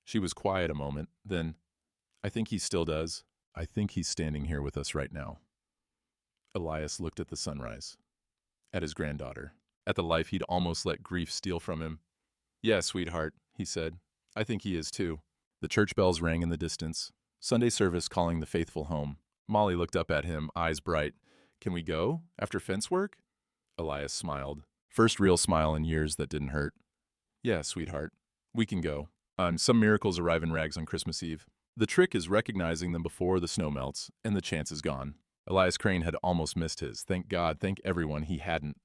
She was quiet a moment, then, "I think he still does. I think he's standing here with us right now." Elias looked at the sunrise, at his granddaughter, at the life he'd almost let grief steal from him. "Yeah, sweetheart," he said. "I think he is too." The church bells rang in the distance. Sunday service calling the faithful home. Molly looked up at him, eyes bright. "Can we go? After fence work?" Elias smiled. First real smile in years that didn't hurt. "Yeah, sweetheart. We can go. Some miracles arrive in rags on Christmas Eve. The trick is recognizing them before the snow melts, and the chance is gone." Elias Crane had almost missed his. Thank God, thank everyone he hadn't.